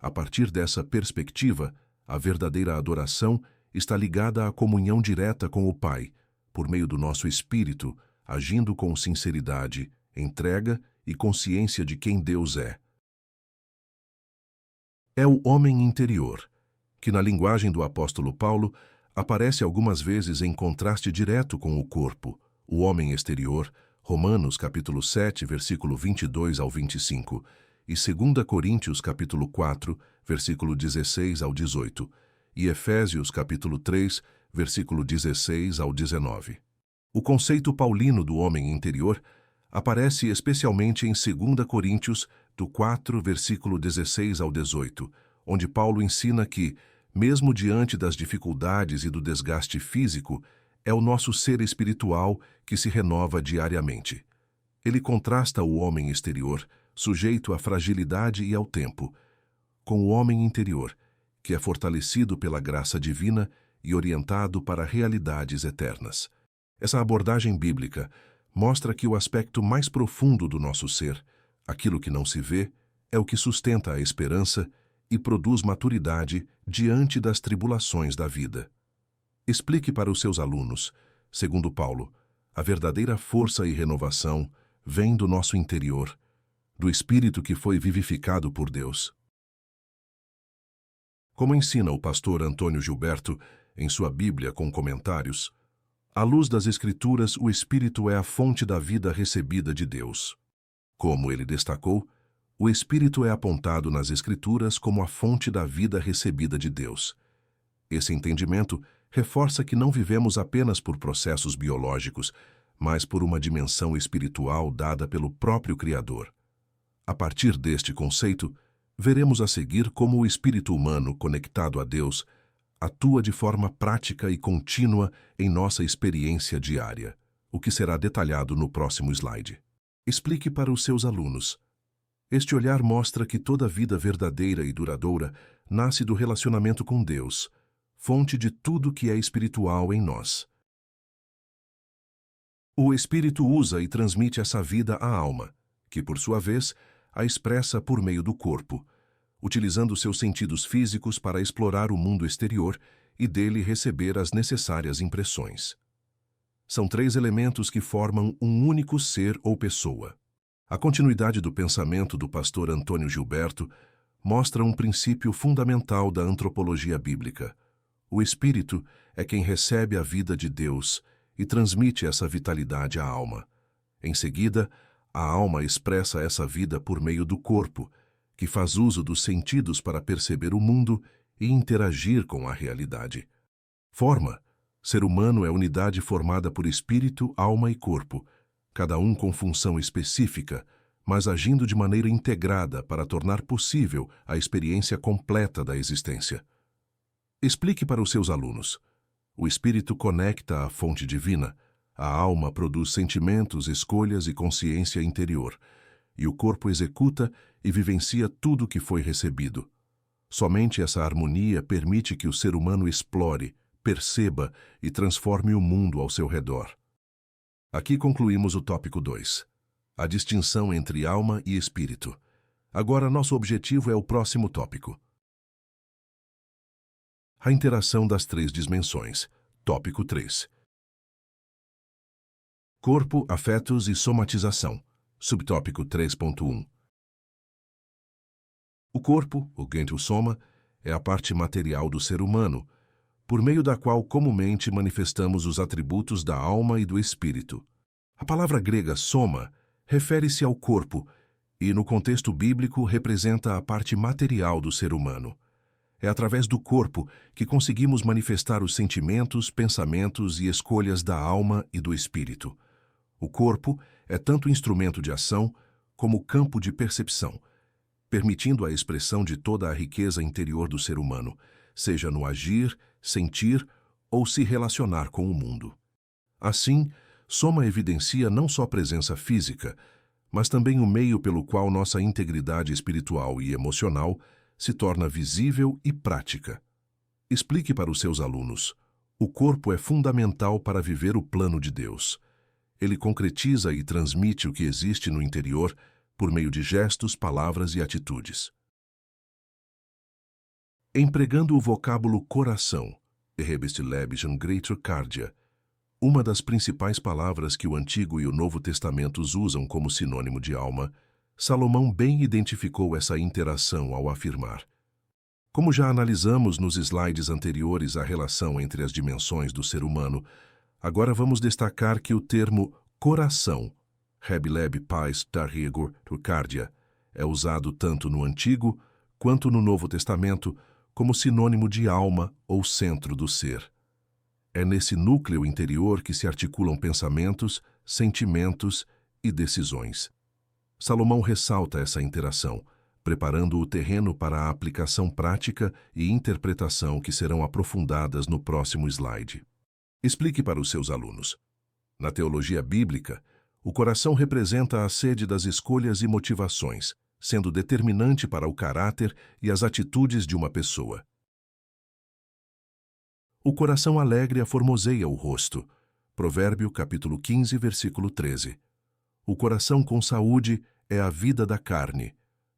A partir dessa perspectiva, a verdadeira adoração está ligada à comunhão direta com o Pai, por meio do nosso espírito, agindo com sinceridade, entrega e consciência de quem Deus é. É o homem interior, que na linguagem do apóstolo Paulo aparece algumas vezes em contraste direto com o corpo, o homem exterior, Romanos capítulo 7, versículo 22 ao 25, e 2 Coríntios capítulo 4, versículo 16 ao 18, e Efésios capítulo 3, versículo 16 ao 19. O conceito paulino do homem interior aparece especialmente em 2 Coríntios, do 4, versículo 16 ao 18, onde Paulo ensina que, mesmo diante das dificuldades e do desgaste físico, é o nosso ser espiritual que se renova diariamente. Ele contrasta o homem exterior, sujeito à fragilidade e ao tempo, com o homem interior, que é fortalecido pela graça divina e orientado para realidades eternas. Essa abordagem bíblica mostra que o aspecto mais profundo do nosso ser, aquilo que não se vê, é o que sustenta a esperança e produz maturidade diante das tribulações da vida. Explique para os seus alunos, segundo Paulo, a verdadeira força e renovação vem do nosso interior, do espírito que foi vivificado por Deus. Como ensina o pastor Antônio Gilberto em sua Bíblia com comentários, À luz das Escrituras, o Espírito é a fonte da vida recebida de Deus. Como ele destacou, o Espírito é apontado nas Escrituras como a fonte da vida recebida de Deus. Esse entendimento reforça que não vivemos apenas por processos biológicos, mas por uma dimensão espiritual dada pelo próprio Criador. A partir deste conceito, veremos a seguir como o espírito humano conectado a Deus atua de forma prática e contínua em nossa experiência diária, o que será detalhado no próximo slide. Explique para os seus alunos. Este olhar mostra que toda vida verdadeira e duradoura nasce do relacionamento com Deus, fonte de tudo que é espiritual em nós. O Espírito usa e transmite essa vida à alma, que, por sua vez, a expressa por meio do corpo, utilizando seus sentidos físicos para explorar o mundo exterior e dele receber as necessárias impressões. São três elementos que formam um único ser ou pessoa. A continuidade do pensamento do pastor Antônio Gilberto mostra um princípio fundamental da antropologia bíblica. O Espírito é quem recebe a vida de Deus e transmite essa vitalidade à alma. Em seguida, a alma expressa essa vida por meio do corpo, que faz uso dos sentidos para perceber o mundo e interagir com a realidade. Forma: ser humano é unidade formada por espírito, alma e corpo, cada um com função específica, mas agindo de maneira integrada para tornar possível a experiência completa da existência. Explique para os seus alunos. O espírito conecta à fonte divina, a alma produz sentimentos, escolhas e consciência interior, e o corpo executa e vivencia tudo o que foi recebido. Somente essa harmonia permite que o ser humano explore, perceba e transforme o mundo ao seu redor. Aqui concluímos o tópico 2, a distinção entre alma e espírito. Agora nosso objetivo é o próximo tópico. A interação das três dimensões. Tópico 3. Corpo, afetos e somatização. Subtópico 3.1. O corpo, o Gentelsoma, é a parte material do ser humano, por meio da qual comumente manifestamos os atributos da alma e do espírito. A palavra grega soma refere-se ao corpo e, no contexto bíblico, representa a parte material do ser humano. É através do corpo que conseguimos manifestar os sentimentos, pensamentos e escolhas da alma e do espírito. O corpo é tanto instrumento de ação como campo de percepção, permitindo a expressão de toda a riqueza interior do ser humano, seja no agir, sentir ou se relacionar com o mundo. Assim, soma evidencia não só presença física, mas também o meio pelo qual nossa integridade espiritual e emocional se torna visível e prática. Explique para os seus alunos. O corpo é fundamental para viver o plano de Deus. Ele concretiza e transmite o que existe no interior por meio de gestos, palavras e atitudes. Empregando o vocábulo coração, cardia, uma das principais palavras que o Antigo e o Novo Testamentos usam como sinônimo de alma, Salomão bem identificou essa interação ao afirmar: como já analisamos nos slides anteriores a relação entre as dimensões do ser humano, agora vamos destacar que o termo coração, cardia, é usado tanto no Antigo quanto no Novo Testamento como sinônimo de alma ou centro do ser. É nesse núcleo interior que se articulam pensamentos, sentimentos e decisões. Salomão ressalta essa interação, preparando o terreno para a aplicação prática e interpretação que serão aprofundadas no próximo slide. Explique para os seus alunos. Na teologia bíblica, o coração representa a sede das escolhas e motivações, sendo determinante para o caráter e as atitudes de uma pessoa. O coração alegre aformoseia o rosto. Provérbio capítulo 15, versículo 13. O coração com saúde é a vida da carne.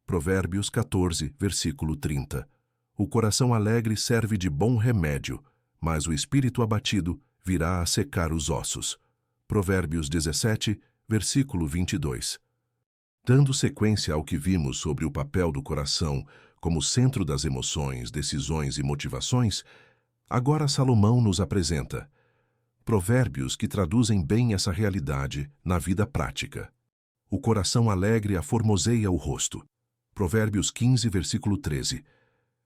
Provérbios 14, versículo 30. O coração alegre serve de bom remédio, mas o espírito abatido virá a secar os ossos. Provérbios 17, versículo 22. Dando sequência ao que vimos sobre o papel do coração como centro das emoções, decisões e motivações, agora Salomão nos apresenta: Provérbios que traduzem bem essa realidade na vida prática. O coração alegre aformoseia o rosto. Provérbios 15, versículo 13.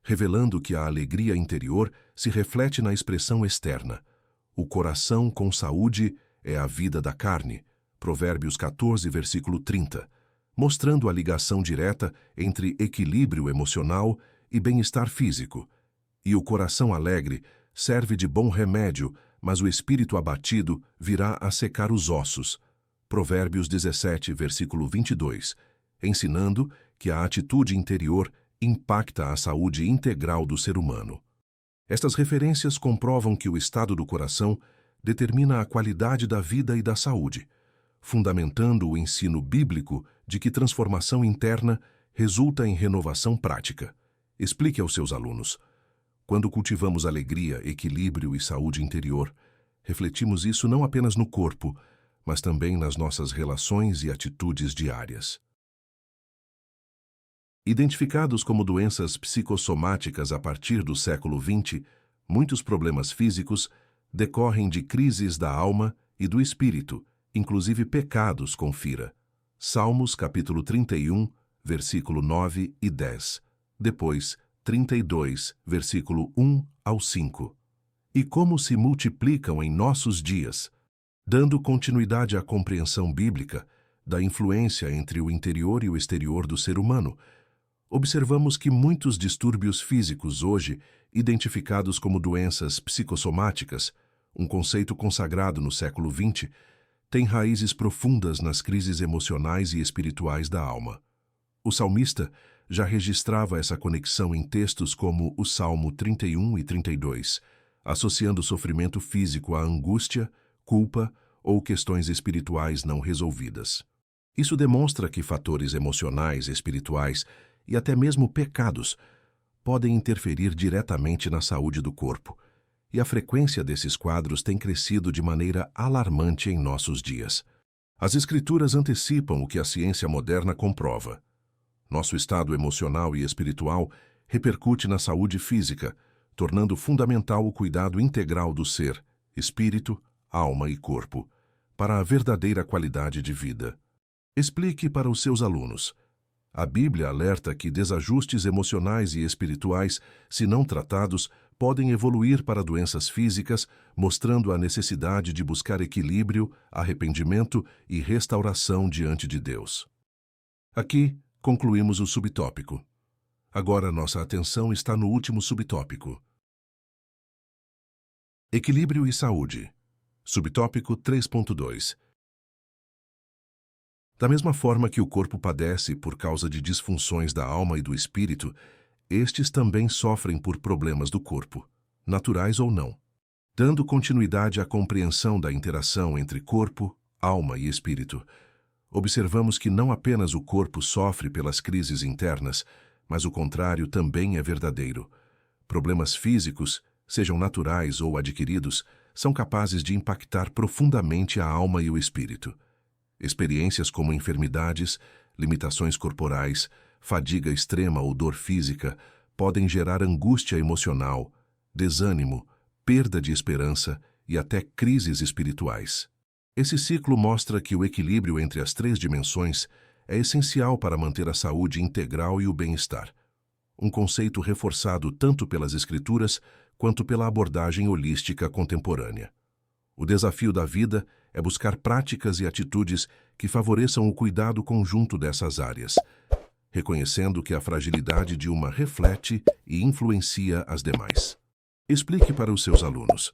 Revelando que a alegria interior se reflete na expressão externa. O coração com saúde é a vida da carne. Provérbios 14, versículo 30. Mostrando a ligação direta entre equilíbrio emocional e bem-estar físico. E o coração alegre serve de bom remédio, mas o espírito abatido virá a secar os ossos. Provérbios 17, versículo 22, ensinando que a atitude interior impacta a saúde integral do ser humano. Estas referências comprovam que o estado do coração determina a qualidade da vida e da saúde, fundamentando o ensino bíblico de que transformação interna resulta em renovação prática. Explique aos seus alunos. Quando cultivamos alegria, equilíbrio e saúde interior, refletimos isso não apenas no corpo, mas também nas nossas relações e atitudes diárias. Identificados como doenças psicossomáticas a partir do século XX, muitos problemas físicos decorrem de crises da alma e do espírito, inclusive pecados, confira. Salmos capítulo 31, versículo 9 e 10. Depois, 32, versículo 1 ao 5. E como se multiplicam em nossos dias, dando continuidade à compreensão bíblica da influência entre o interior e o exterior do ser humano, observamos que muitos distúrbios físicos hoje, identificados como doenças psicossomáticas, um conceito consagrado no século XX, têm raízes profundas nas crises emocionais e espirituais da alma. O salmista já registrava essa conexão em textos como o Salmo 31 e 32, associando o sofrimento físico à angústia, culpa ou questões espirituais não resolvidas. Isso demonstra que fatores emocionais, espirituais e até mesmo pecados podem interferir diretamente na saúde do corpo, e a frequência desses quadros tem crescido de maneira alarmante em nossos dias. As Escrituras antecipam o que a ciência moderna comprova. Nosso estado emocional e espiritual repercute na saúde física, tornando fundamental o cuidado integral do ser, espírito, alma e corpo, para a verdadeira qualidade de vida. Explique para os seus alunos. A Bíblia alerta que desajustes emocionais e espirituais, se não tratados, podem evoluir para doenças físicas, mostrando a necessidade de buscar equilíbrio, arrependimento e restauração diante de Deus. Aqui, concluímos o subtópico. Agora nossa atenção está no último subtópico. Equilíbrio e saúde. Subtópico 3.2. Da mesma forma que o corpo padece por causa de disfunções da alma e do espírito, estes também sofrem por problemas do corpo, naturais ou não. Dando continuidade à compreensão da interação entre corpo, alma e espírito, observamos que não apenas o corpo sofre pelas crises internas, mas o contrário também é verdadeiro. Problemas físicos, sejam naturais ou adquiridos, são capazes de impactar profundamente a alma e o espírito. Experiências como enfermidades, limitações corporais, fadiga extrema ou dor física podem gerar angústia emocional, desânimo, perda de esperança e até crises espirituais. Esse ciclo mostra que o equilíbrio entre as três dimensões é essencial para manter a saúde integral e o bem-estar. Um conceito reforçado tanto pelas Escrituras quanto pela abordagem holística contemporânea. O desafio da vida é buscar práticas e atitudes que favoreçam o cuidado conjunto dessas áreas, reconhecendo que a fragilidade de uma reflete e influencia as demais. Explique para os seus alunos.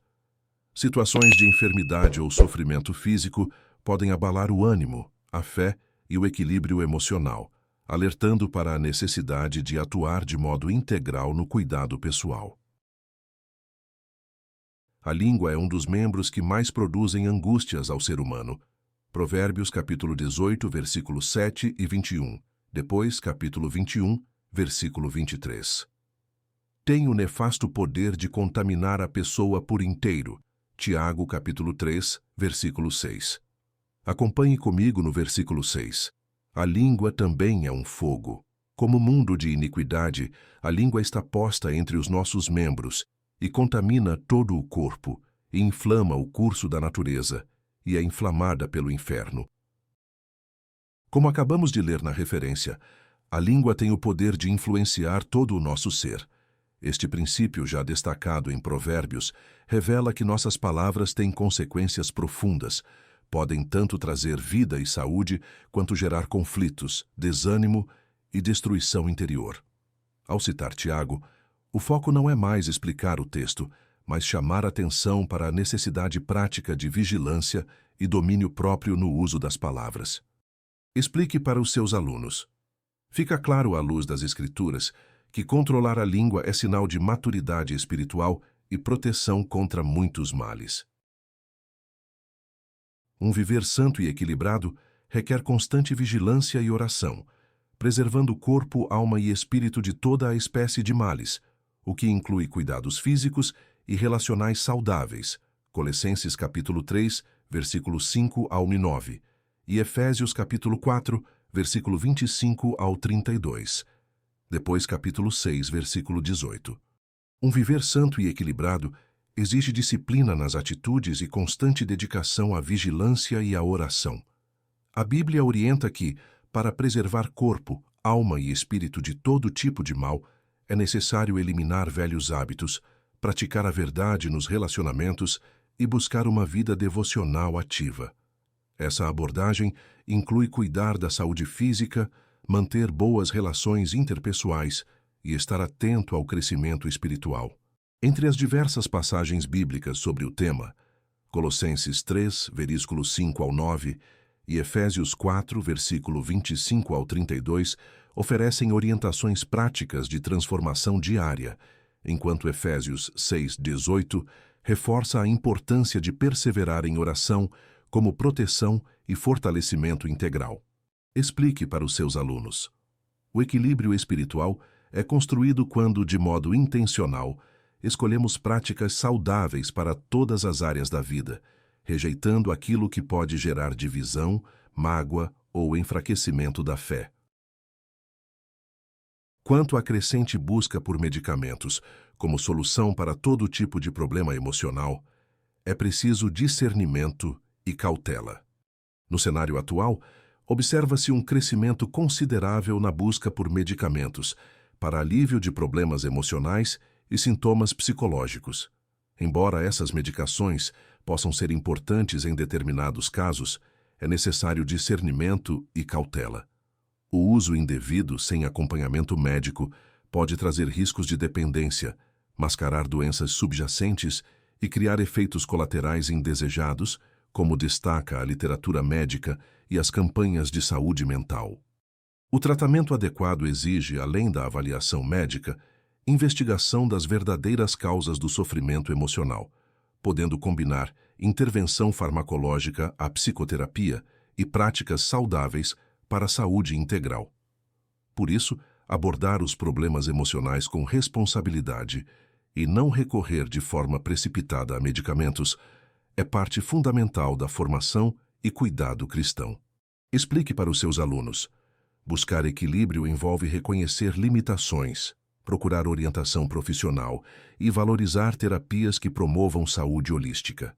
Situações de enfermidade ou sofrimento físico podem abalar o ânimo, a fé e o equilíbrio emocional, alertando para a necessidade de atuar de modo integral no cuidado pessoal. A língua é um dos membros que mais produzem angústias ao ser humano. Provérbios capítulo 18, versículos 7 e 21. Depois, capítulo 21, versículo 23. Tem o nefasto poder de contaminar a pessoa por inteiro. Tiago capítulo 3, versículo 6. Acompanhe comigo no versículo 6. A língua também é um fogo. Como mundo de iniquidade, a língua está posta entre os nossos membros e contamina todo o corpo, e inflama o curso da natureza, e é inflamada pelo inferno. Como acabamos de ler na referência, a língua tem o poder de influenciar todo o nosso ser. Este princípio, já destacado em Provérbios, revela que nossas palavras têm consequências profundas, podem tanto trazer vida e saúde, quanto gerar conflitos, desânimo e destruição interior. Ao citar Tiago, o foco não é mais explicar o texto, mas chamar atenção para a necessidade prática de vigilância e domínio próprio no uso das palavras. Explique para os seus alunos. Fica claro à luz das Escrituras que controlar a língua é sinal de maturidade espiritual e proteção contra muitos males. Um viver santo e equilibrado requer constante vigilância e oração, preservando o corpo, alma e espírito de toda a espécie de males, o que inclui cuidados físicos e relacionais saudáveis, Colossenses capítulo 3, versículo 5 ao 9, e Efésios capítulo 4, versículo 25 ao 32. Depois capítulo 6, versículo 18. Um viver santo e equilibrado exige disciplina nas atitudes e constante dedicação à vigilância e à oração. A Bíblia orienta que, para preservar corpo, alma e espírito de todo tipo de mal, é necessário eliminar velhos hábitos, praticar a verdade nos relacionamentos e buscar uma vida devocional ativa. Essa abordagem inclui cuidar da saúde física, manter boas relações interpessoais e estar atento ao crescimento espiritual. Entre as diversas passagens bíblicas sobre o tema, Colossenses 3, versículo 5 ao 9, e Efésios 4, versículo 25 ao 32, oferecem orientações práticas de transformação diária, enquanto Efésios 6, 18 reforça a importância de perseverar em oração como proteção e fortalecimento integral. Explique para os seus alunos. O equilíbrio espiritual é construído quando, de modo intencional, escolhemos práticas saudáveis para todas as áreas da vida, rejeitando aquilo que pode gerar divisão, mágoa ou enfraquecimento da fé. Quanto à crescente busca por medicamentos como solução para todo tipo de problema emocional, é preciso discernimento e cautela. No cenário atual, observa-se um crescimento considerável na busca por medicamentos para alívio de problemas emocionais e sintomas psicológicos. Embora essas medicações possam ser importantes em determinados casos, é necessário discernimento e cautela. O uso indevido sem acompanhamento médico pode trazer riscos de dependência, mascarar doenças subjacentes e criar efeitos colaterais indesejados, como destaca a literatura médica e as campanhas de saúde mental. O tratamento adequado exige, além da avaliação médica, investigação das verdadeiras causas do sofrimento emocional, podendo combinar intervenção farmacológica à psicoterapia e práticas saudáveis para a saúde integral. Por isso, abordar os problemas emocionais com responsabilidade e não recorrer de forma precipitada a medicamentos é parte fundamental da formação e cuidado cristão. Explique para os seus alunos. Buscar equilíbrio envolve reconhecer limitações, procurar orientação profissional e valorizar terapias que promovam saúde holística.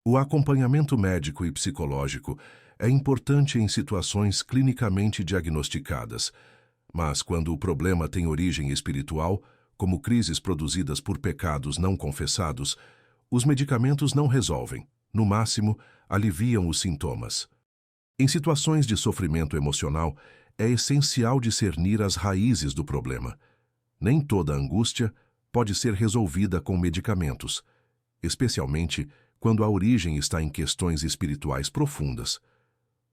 O acompanhamento médico e psicológico é importante em situações clinicamente diagnosticadas, mas quando o problema tem origem espiritual, como crises produzidas por pecados não confessados, os medicamentos não resolvem, no máximo, aliviam os sintomas. Em situações de sofrimento emocional, é essencial discernir as raízes do problema. Nem toda angústia pode ser resolvida com medicamentos, especialmente quando a origem está em questões espirituais profundas.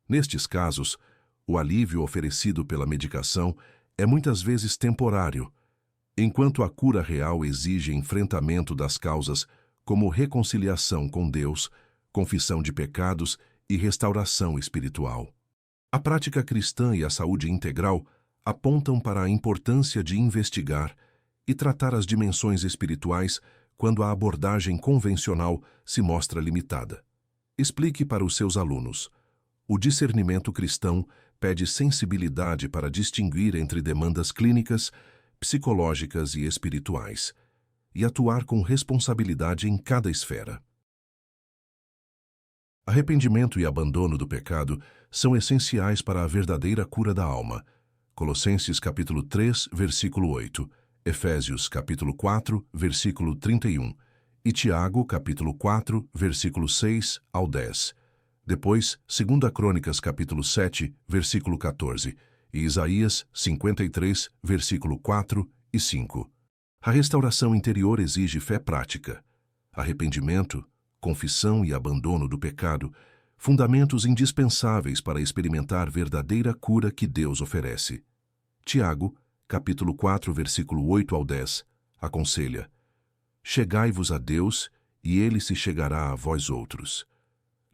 Nestes casos, o alívio oferecido pela medicação é muitas vezes temporário, enquanto a cura real exige enfrentamento das causas como reconciliação com Deus, confissão de pecados e restauração espiritual. A prática cristã e a saúde integral apontam para a importância de investigar e tratar as dimensões espirituais quando a abordagem convencional se mostra limitada. Explique para os seus alunos. O discernimento cristão pede sensibilidade para distinguir entre demandas clínicas, psicológicas e espirituais. e atuar com responsabilidade em cada esfera. Arrependimento e abandono do pecado são essenciais para a verdadeira cura da alma. Colossenses capítulo 3, versículo 8, Efésios capítulo 4, versículo 31 e Tiago capítulo 4, versículo 6 ao 10. Depois, 2 Crônicas capítulo 7, versículo 14 e Isaías 53, versículo 4 e 5. A restauração interior exige fé prática, arrependimento, confissão e abandono do pecado, fundamentos indispensáveis para experimentar verdadeira cura que Deus oferece. Tiago, capítulo 4, versículo 8 ao 10, aconselha: Chegai-vos a Deus, e Ele se chegará a vós outros.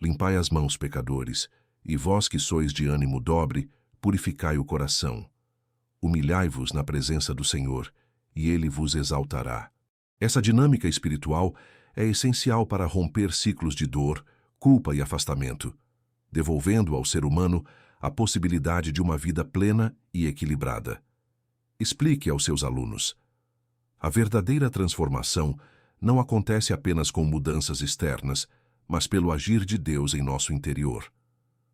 Limpai as mãos, pecadores, e vós que sois de ânimo dobre, purificai o coração. Humilhai-vos na presença do Senhor, e Ele vos exaltará. Essa dinâmica espiritual é essencial para romper ciclos de dor, culpa e afastamento, devolvendo ao ser humano a possibilidade de uma vida plena e equilibrada. Explique aos seus alunos: a verdadeira transformação não acontece apenas com mudanças externas, mas pelo agir de Deus em nosso interior.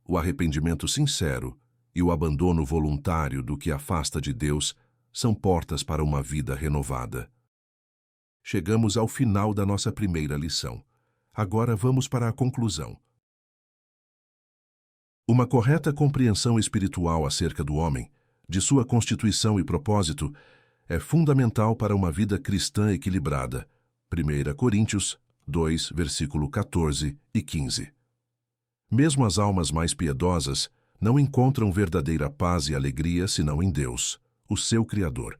O arrependimento sincero e o abandono voluntário do que afasta de Deus são portas para uma vida renovada. Chegamos ao final da nossa primeira lição. Agora vamos para a conclusão. Uma correta compreensão espiritual acerca do homem, de sua constituição e propósito, é fundamental para uma vida cristã equilibrada. 1 Coríntios 2, versículo 14 e 15. Mesmo as almas mais piedosas não encontram verdadeira paz e alegria senão em Deus, o seu Criador.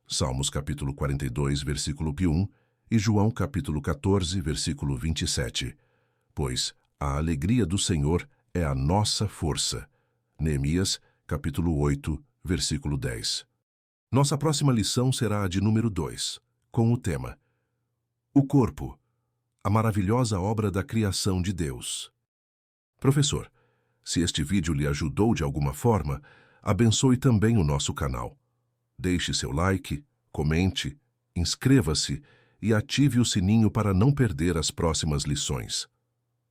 Salmos capítulo 42, versículo 1 e João capítulo 14, versículo 27. Pois a alegria do Senhor é a nossa força. Neemias capítulo 8, versículo 10. Nossa próxima lição será a de número 2, com o tema: O corpo, a maravilhosa obra da criação de Deus. Professor, se este vídeo lhe ajudou de alguma forma, abençoe também o nosso canal. Deixe seu like, comente, inscreva-se e ative o sininho para não perder as próximas lições.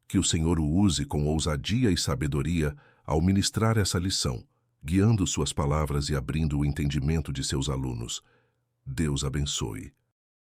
Que o Senhor o use com ousadia e sabedoria ao ministrar essa lição, guiando suas palavras e abrindo o entendimento de seus alunos. Deus abençoe.